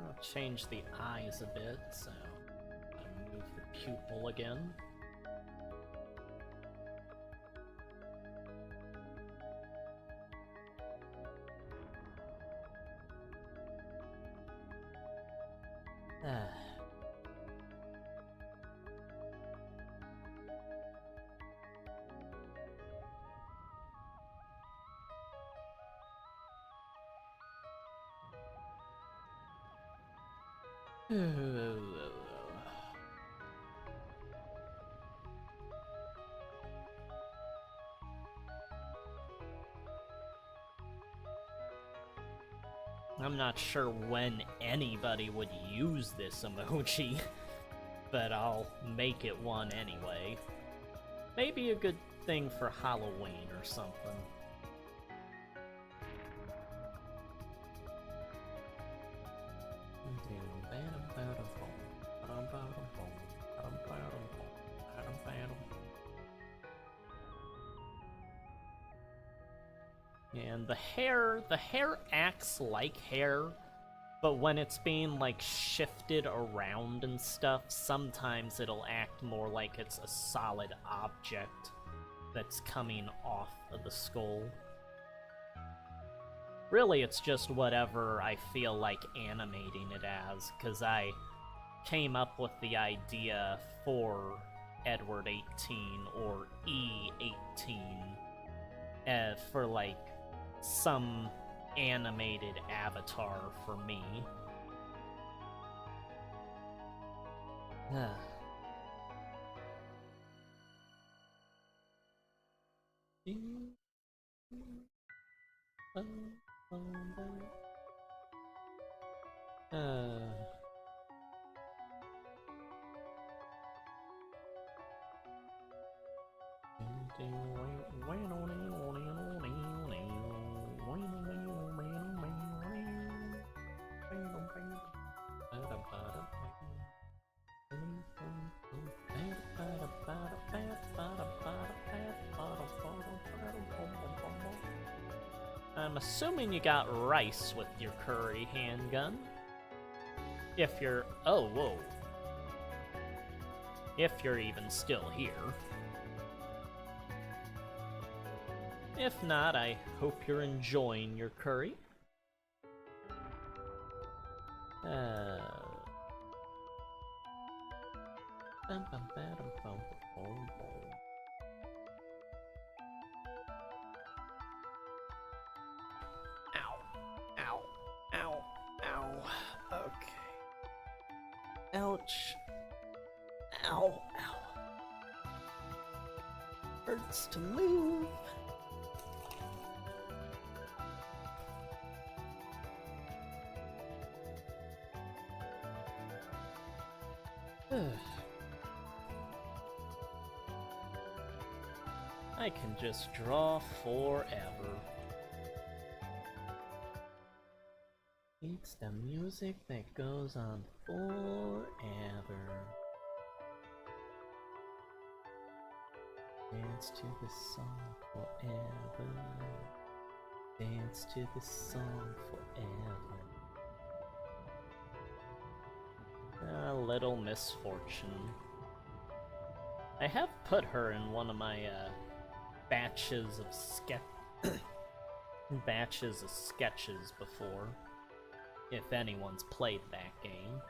I'll change the eyes a bit, so I move the pupil again. I'm not sure when anybody would use this emoji, but I'll make it one anyway. Maybe a good thing for Halloween or something. And the hair acts like hair, but when it's being, like, shifted around and stuff, sometimes it'll act more like it's a solid object that's coming off of the skull. Really, it's just whatever I feel like animating it as, because I came up with the idea for Edward18 or E18 for, like, some animated avatar for me. I'm assuming you got rice with your curry handgun. If you're... Oh, whoa. If you're even still here. If not, I hope you're enjoying your curry. Ouch. Ow, ow. Hurts to move. I can just draw forever. It's the music that goes on forever. Dance to the song forever. Dance to the song forever. A little misfortune. I have put her in one of my batches of sketches before. If anyone's played that game.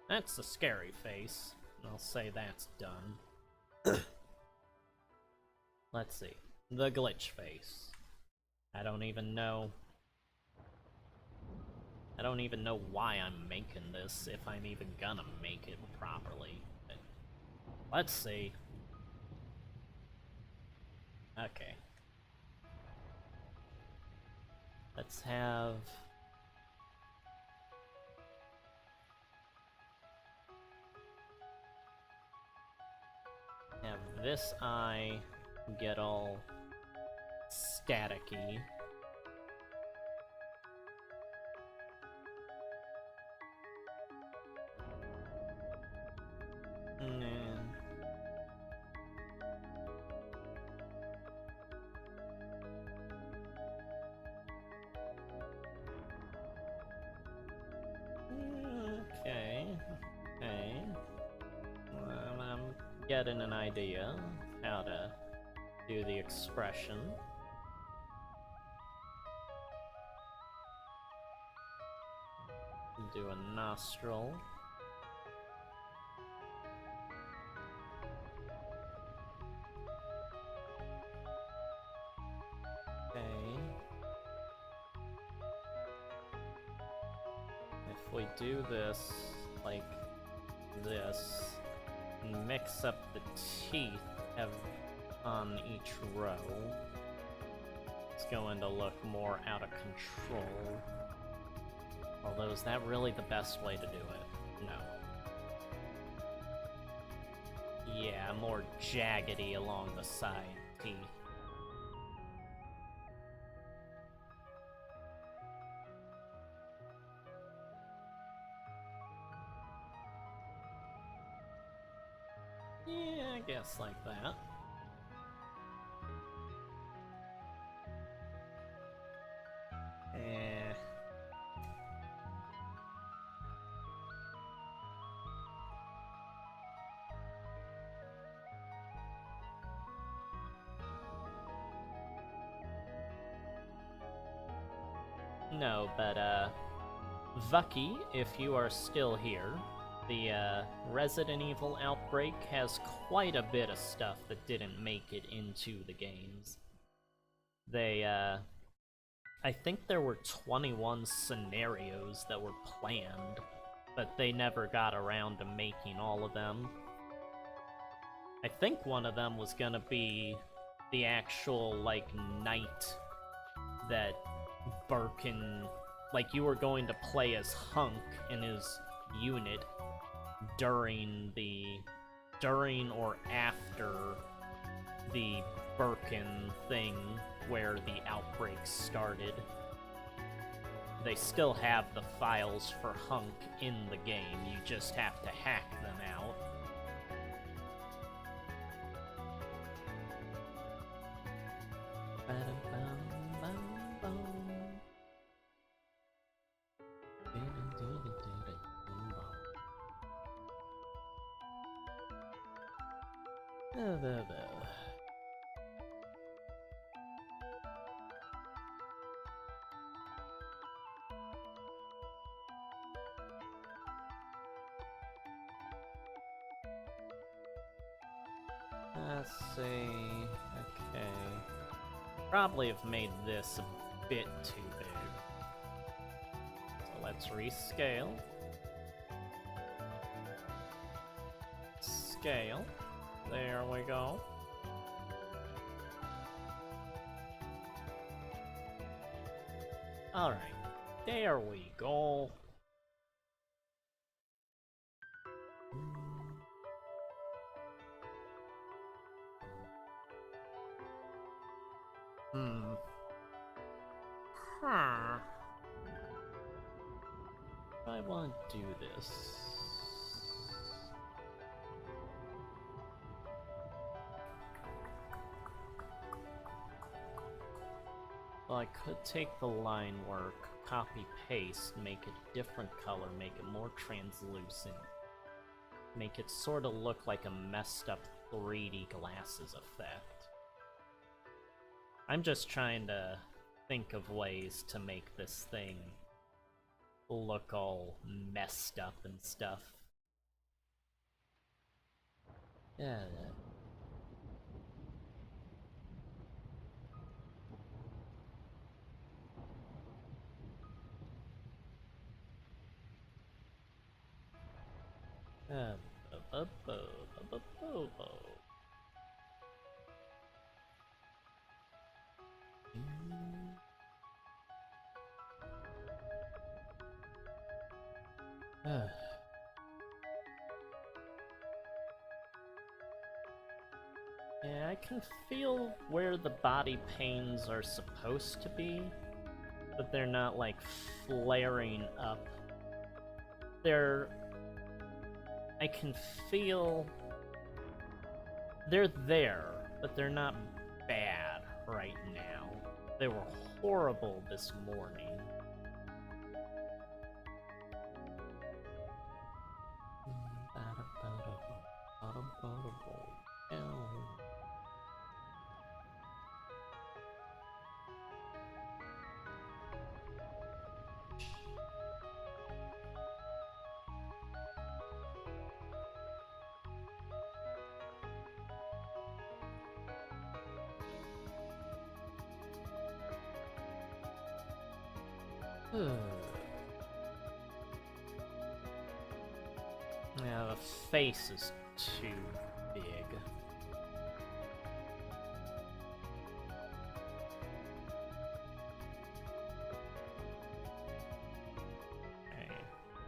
That's the scary face. I'll say that's done. Let's see. The glitch face. I don't even know why I'm making this, if I'm even gonna make it properly. But let's see. Okay. Let's have this eye get all staticky. Okay. I'm getting an idea how to do the expression. Do a nostril. Okay. If we do this like this, and mix up the teeth on each row, it's going to look more out of control. Although, is that really the best way to do it? No. Yeah, more jaggedy along the side teeth. Yeah, I guess like that. No, but, Vucky, if you are still here, the, Resident Evil Outbreak has quite a bit of stuff that didn't make it into the games. They, I think there were 21 scenarios that were planned, but they never got around to making all of them. I think one of them was gonna be the actual, like, night that Birkin, like, you were going to play as Hunk in his unit during or after the Birkin thing where the outbreak started. They still have the files for Hunk in the game, you just have to hack them out. Let's see. Okay. Probably have made this a bit too big. So let's rescale. Scale. There we go. Alright. There we go. I want to do this. Well, I could take the line work, copy paste, make it a different color, make it more translucent, make it sort of look like a messed up 3D glasses effect. I'm just trying to think of ways to make this thing look all messed up and stuff. Yeah. Yeah, I can feel where the body pains are supposed to be, but they're not, like, flaring up. I can feel they're there, but they're not bad right now. They were horrible this morning. Yeah, the face is too big. Okay,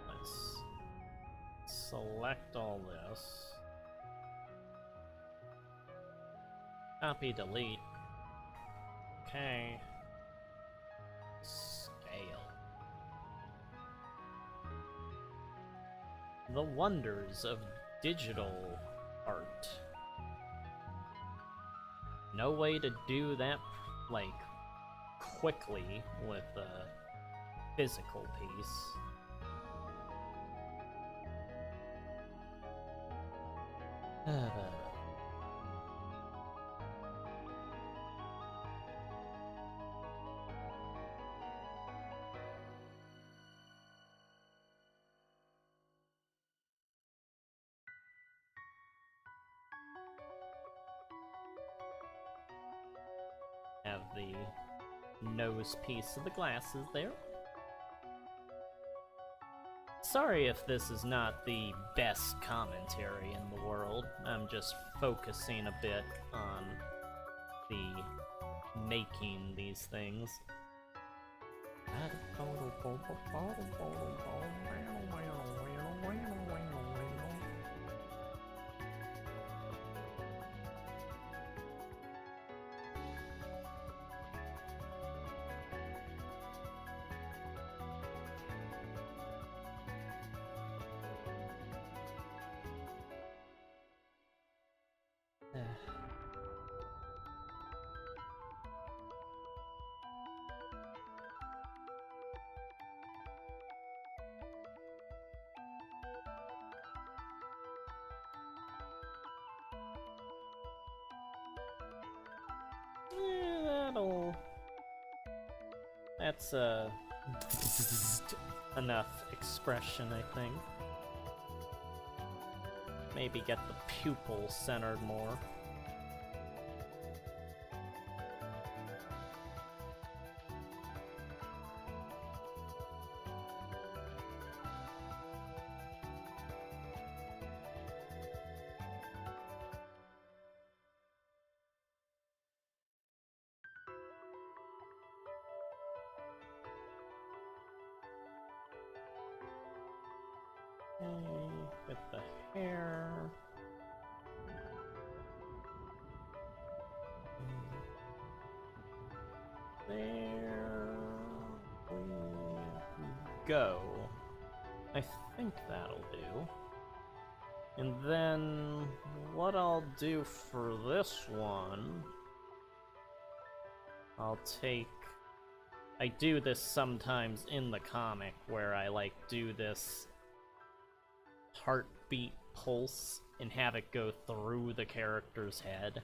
let's select all this. Copy, delete. Okay. The wonders of digital art. No way to do that, like, quickly with a physical piece. Have the nose piece of the glasses there. Sorry if this is not the best commentary in the world. I'm just focusing a bit on the making these things. That's enough expression, I think. Maybe get the pupil centered more. With the hair. There we go. I think that'll do. And then what I'll do for this one, I do this sometimes in the comic where I like do this heartbeat pulse and have it go through the character's head.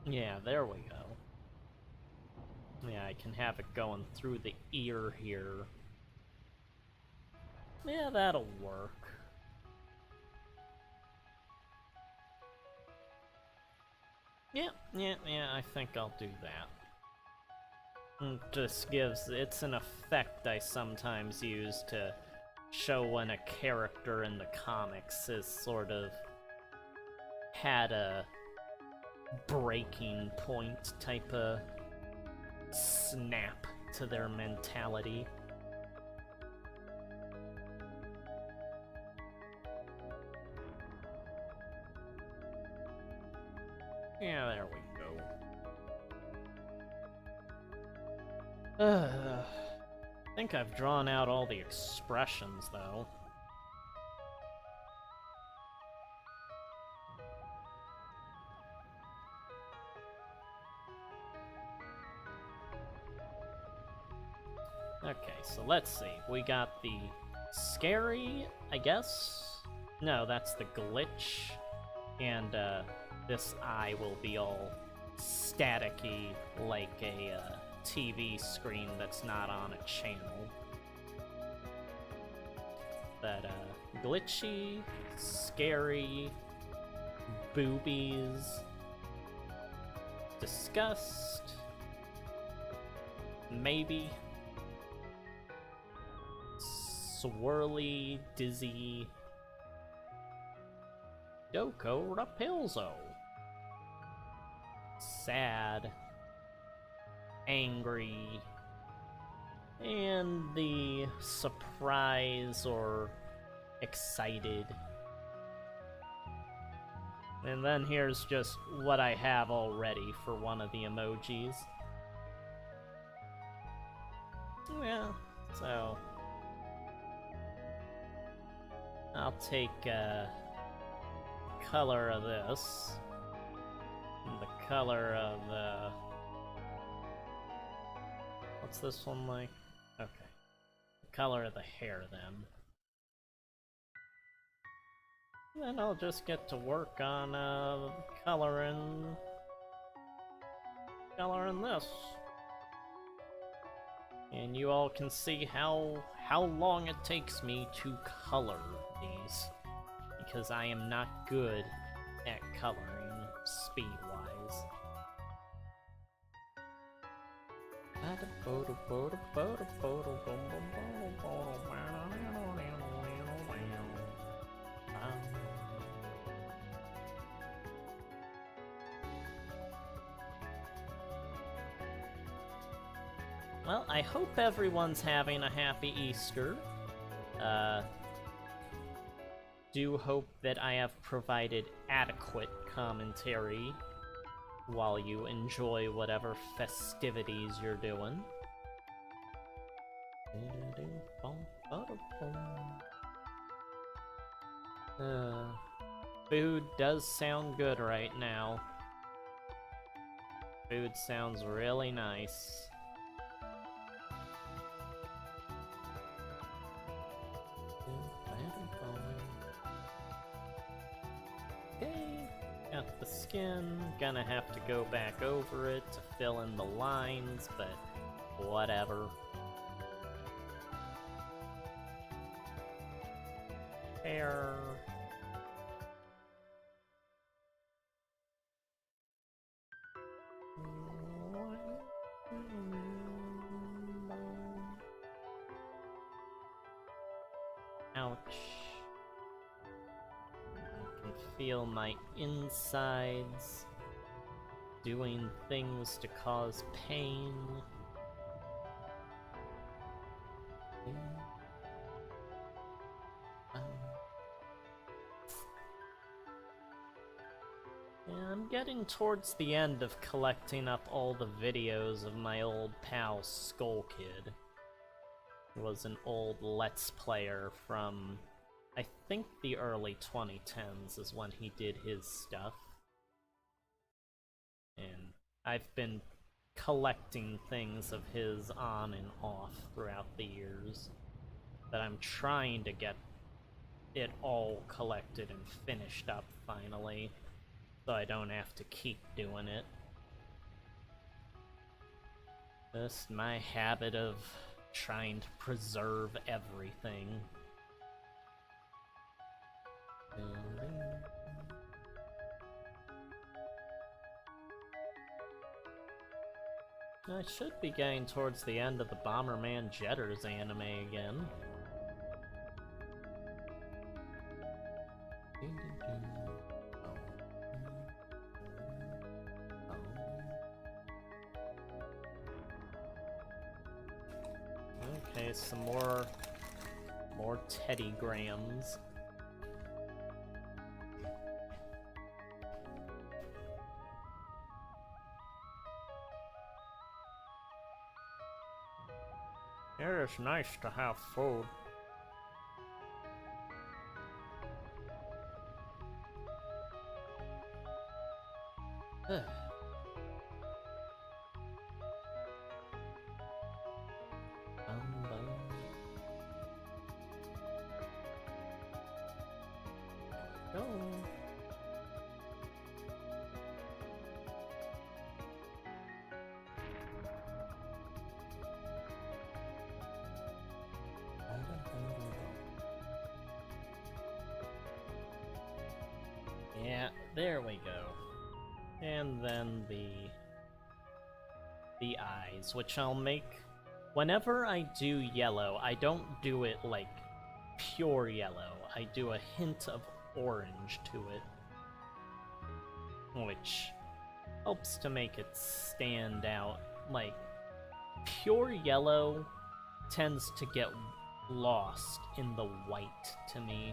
Yeah, there we go. Yeah, I can have it going through the ear here. Yeah, that'll work. Yeah, I think I'll do that. It just it's an effect I sometimes use to show when a character in the comics has sort of had a breaking point type of snap to their mentality. Yeah, there we go. I think I've drawn out all the expressions, though. Okay, so let's see. We got the scary, I guess? No, that's the glitch. And, this eye will be all staticky, like a TV screen that's not on a channel. But, glitchy, scary, boobies, disgust, maybe, swirly, dizzy, Doko Rapilzo. Sad, angry, and the surprise or excited. And then here's just what I have already for one of the emojis. Yeah, so I'll take color of this. And the color of the... What's this one like? Okay. The color of the hair, then. Then I'll just get to work on coloring this. And you all can see how long it takes me to color these. Because I am not good at coloring speed-wise. Well, I hope everyone's having a happy Easter. Do hope that I have provided adequate commentary while you enjoy whatever festivities you're doing. Food does sound good right now. Food sounds really nice. skin. Gonna have to go back over it to fill in the lines, but whatever. Hair. Ouch. I can feel my insides doing things to cause pain. Yeah, I'm getting towards the end of collecting up all the videos of my old pal Skull Kid. He was an old Let's Player from, I think, the early 2010s is when he did his stuff. And I've been collecting things of his on and off throughout the years. But I'm trying to get it all collected and finished up finally, so I don't have to keep doing it. Just my habit of trying to preserve everything. I should be getting towards the end of the Bomberman Jetters anime again. Okay, some more Teddy Grahams. Yeah, it's nice to have food. Go. Yeah, there we go. And then the eyes, which I'll make whenever I do yellow. I don't do it like pure yellow. I do a hint of orange to it, which helps to make it stand out. Like, pure yellow tends to get lost in the white to me,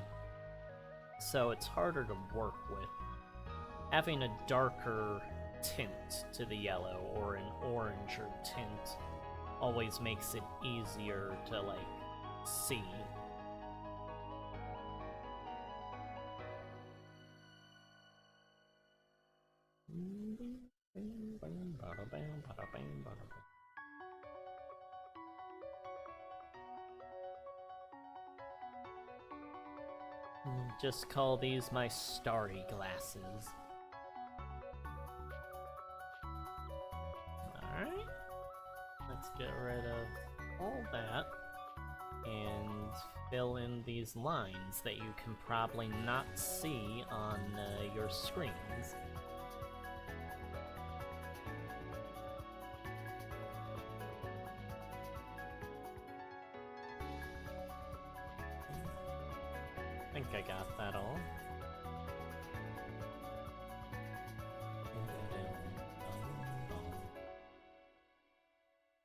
so it's harder to work with. Having a darker tint to the yellow or an oranger tint always makes it easier to, like, see. Just call these my starry glasses. Alright. Let's get rid of all that and fill in these lines that you can probably not see on your screens. I think I got that all.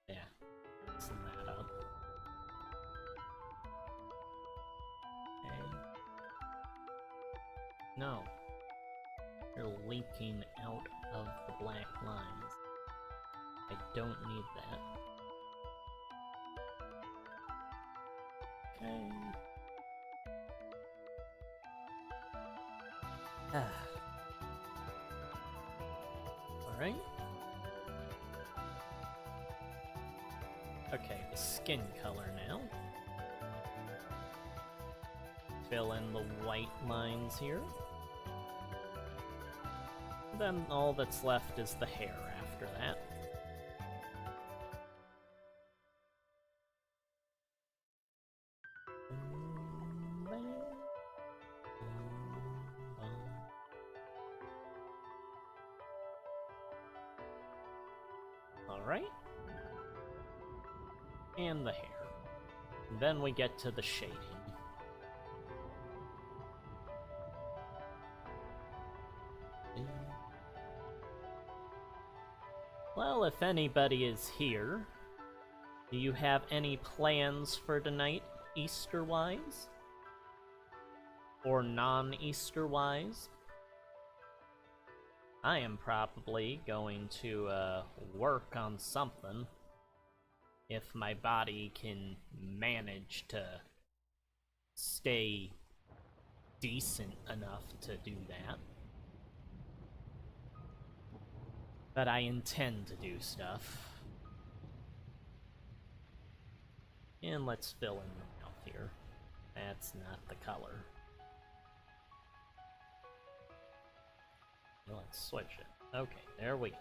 Yeah, mixing that up. Okay. No. You're leaking out of the black lines. I don't need that. Okay. Alright. Okay, the skin color now. Fill in the white lines here. Then all that's left is the hair after that. Alright. And the hair. And then we get to the shading. Well, if anybody is here, do you have any plans for tonight, Easter-wise? Or non-Easter-wise? I am probably going to work on something if my body can manage to stay decent enough to do that. But I intend to do stuff. And let's fill in the mouth here. That's not the color. Let's switch it. Okay, there we go.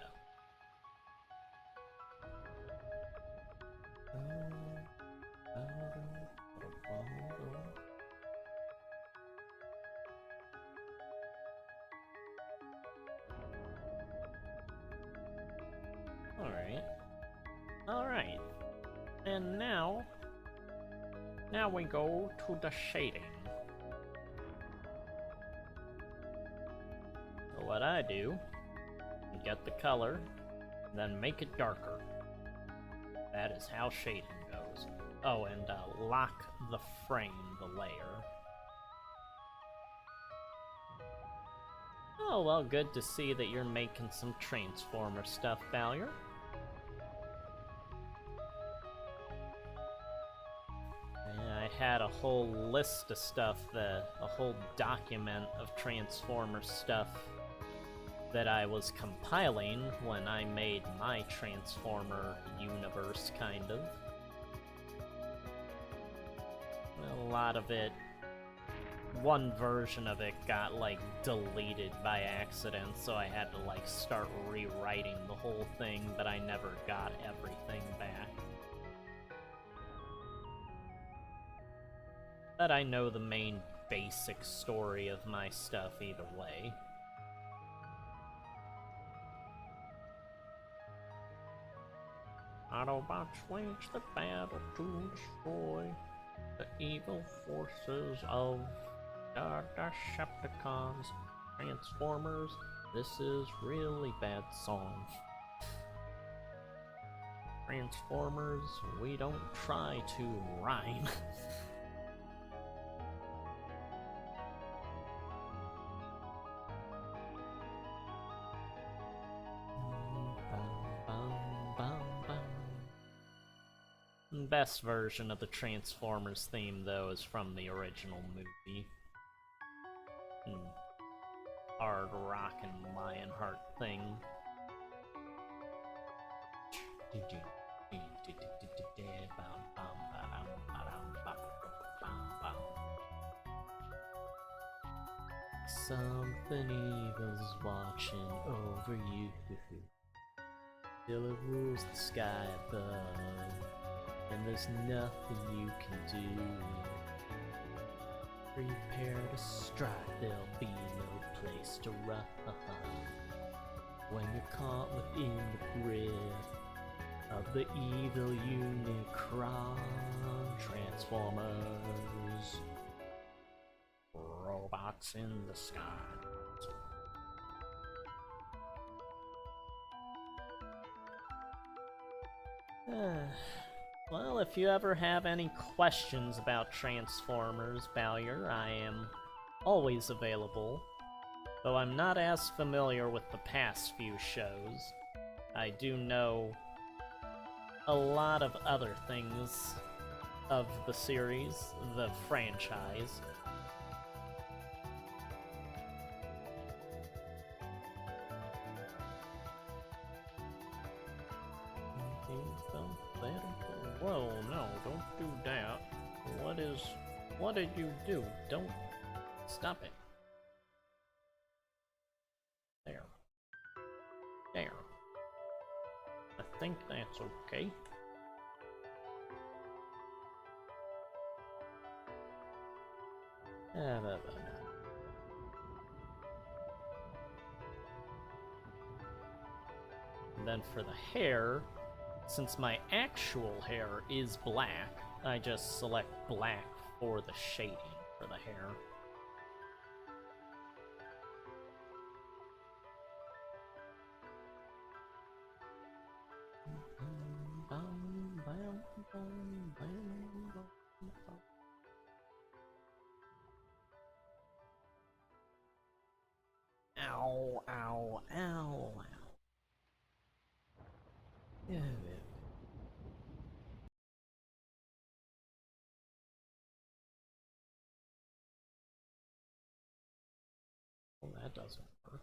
Alright. Alright. And now we go to the shading. So what I do, get the color, then make it darker. That is how shading goes. Oh, and lock the frame, the layer. Oh, well, good to see that you're making some Transformer stuff, Valier. I had a whole list of stuff, a whole document of Transformer stuff that I was compiling when I made my Transformer universe, kind of. A lot of it, one version of it got, like, deleted by accident, so I had to, like, start rewriting the whole thing, but I never got everything back. But I know the main basic story of my stuff either way. Autobots wage the battle to destroy the evil forces of the Decepticons. Transformers, this is really bad song. Transformers, we don't try to rhyme. Best version of the Transformers theme, though, is from the original movie. Hard rockin' Lionheart thing. Something evil's watching over you. Till it rules the sky above. And there's nothing you can do. Prepare to strike, there'll be no place to run. When you're caught within the grip of the evil Unicron. Transformers, robots in the sky. Well, if you ever have any questions about Transformers, Valier, I am always available. Though I'm not as familiar with the past few shows, I do know a lot of other things of the series, the franchise. Whoa, no, don't do that. What did you do? Don't stop it. think that's okay. And then for the hair, since my actual hair is black, I just select black for the shading for the hair. Ow, ow, ow, ow. Yeah. Well, that doesn't work.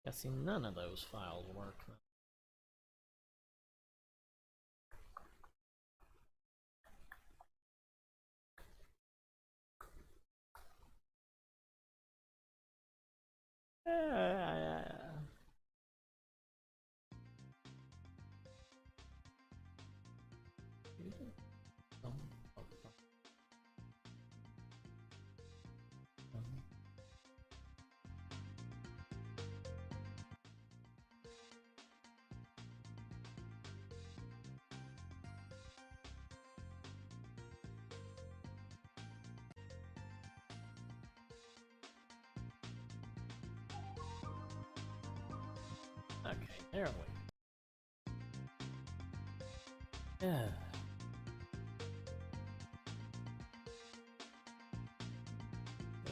Guessing none of those files work. Okay, there we go. Yeah.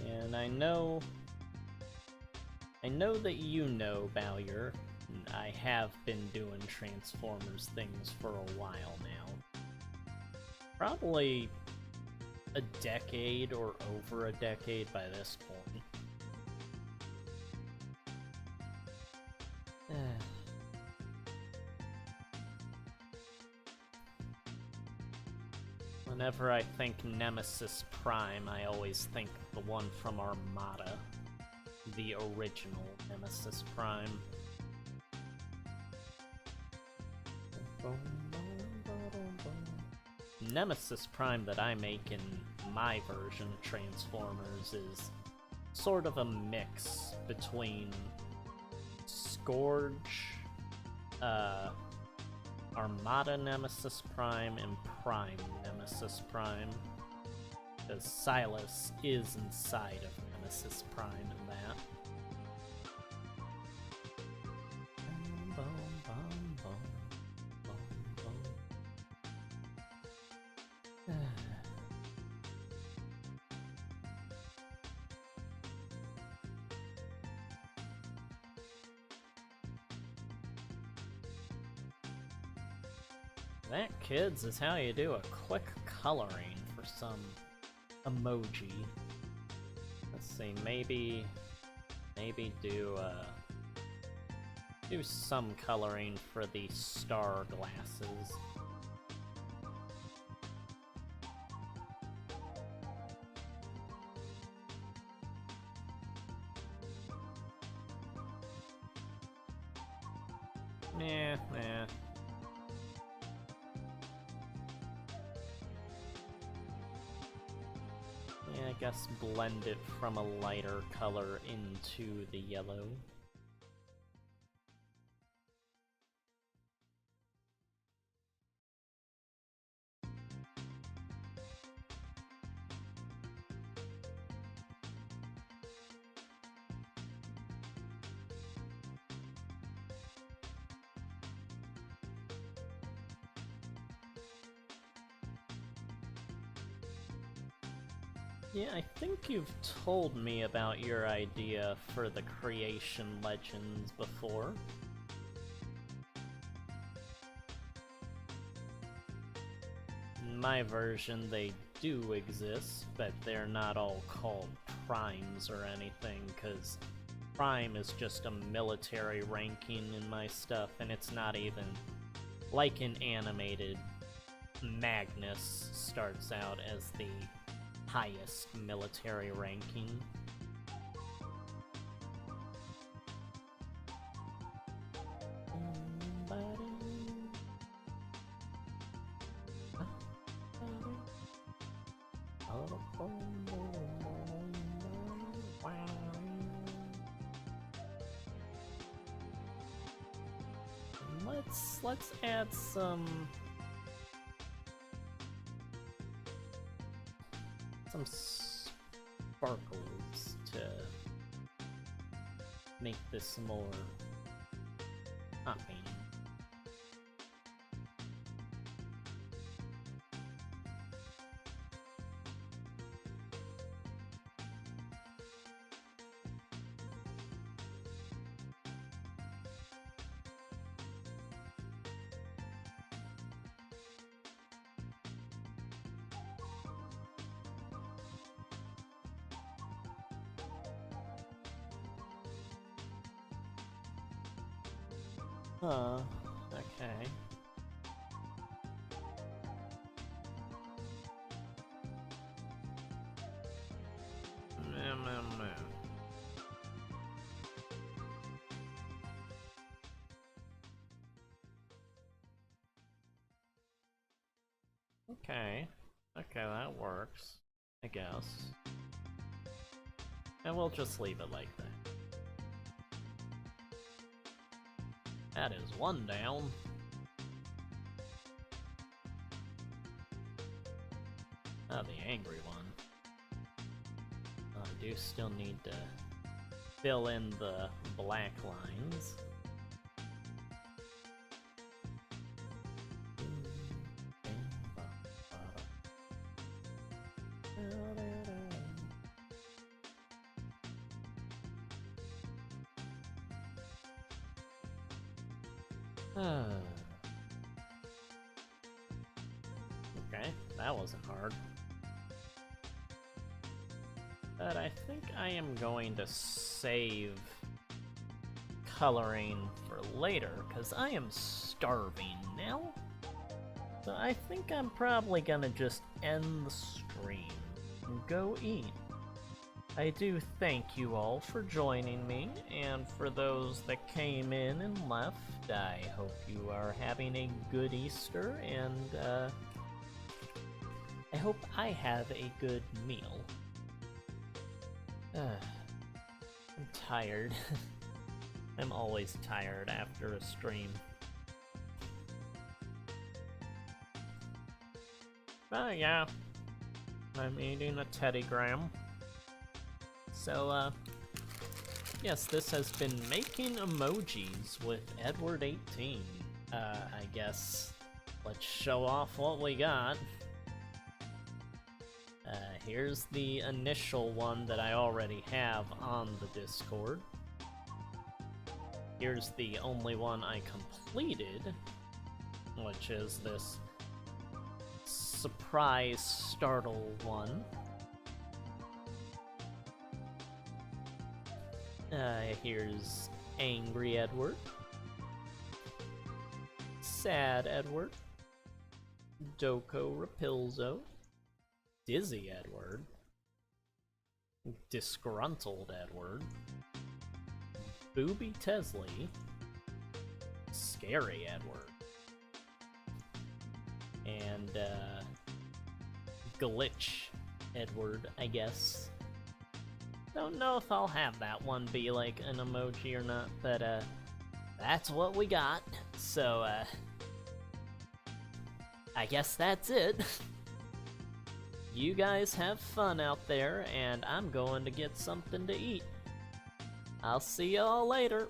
And I know that you know, Bowyer. I have been doing Transformers things for a while now. Probably a decade or over a decade by this point. Whenever I think Nemesis Prime, I always think the one from Armada. The original Nemesis Prime. Nemesis Prime that I make in my version of Transformers is sort of a mix between Scourge, Armada Nemesis Prime, and Prime Nemesis Prime. Because Silas is inside of Nemesis Prime in that. That, kids, is how you do a quick coloring for some emoji. Let's see, maybe do some coloring for the star glasses. Nah. Yeah, I guess blend it from a lighter color into the yellow. Yeah, I think you've told me about your idea for the creation legends before. In my version, they do exist, but they're not all called primes or anything, because prime is just a military ranking in my stuff, and it's not even like an animated. Magnus starts out as the highest military ranking. Let's add some sparkles to make this more popping. Okay. Okay. Okay, that works, I guess. And we'll just leave it like that. That is one down. Oh, the angry one. I do still need to fill in the black lines. Okay, that wasn't hard. But I think I am going to save coloring for later, because I am starving now. So I think I'm probably gonna just end the stream and go eat. I do thank you all for joining me, and for those that came in and left, I hope you are having a good Easter, and I hope I have a good meal. I'm tired. I'm always tired after a stream. But yeah, I'm eating a teddygram. So, yes, this has been making emojis with edward18. I guess let's show off what we got. Here's the initial one that I already have on the Discord. Here's the only one I completed, which is this surprise startle one. Here's Angry Edward, Sad Edward, Doko Rapilzo, Dizzy Edward, Disgruntled Edward, Booby Tesley, Scary Edward, and Glitch Edward, I guess. Don't know if I'll have that one be like an emoji or not, but that's what we got. So I guess that's it. You guys have fun out there, and I'm going to get something to eat. I'll see y'all later.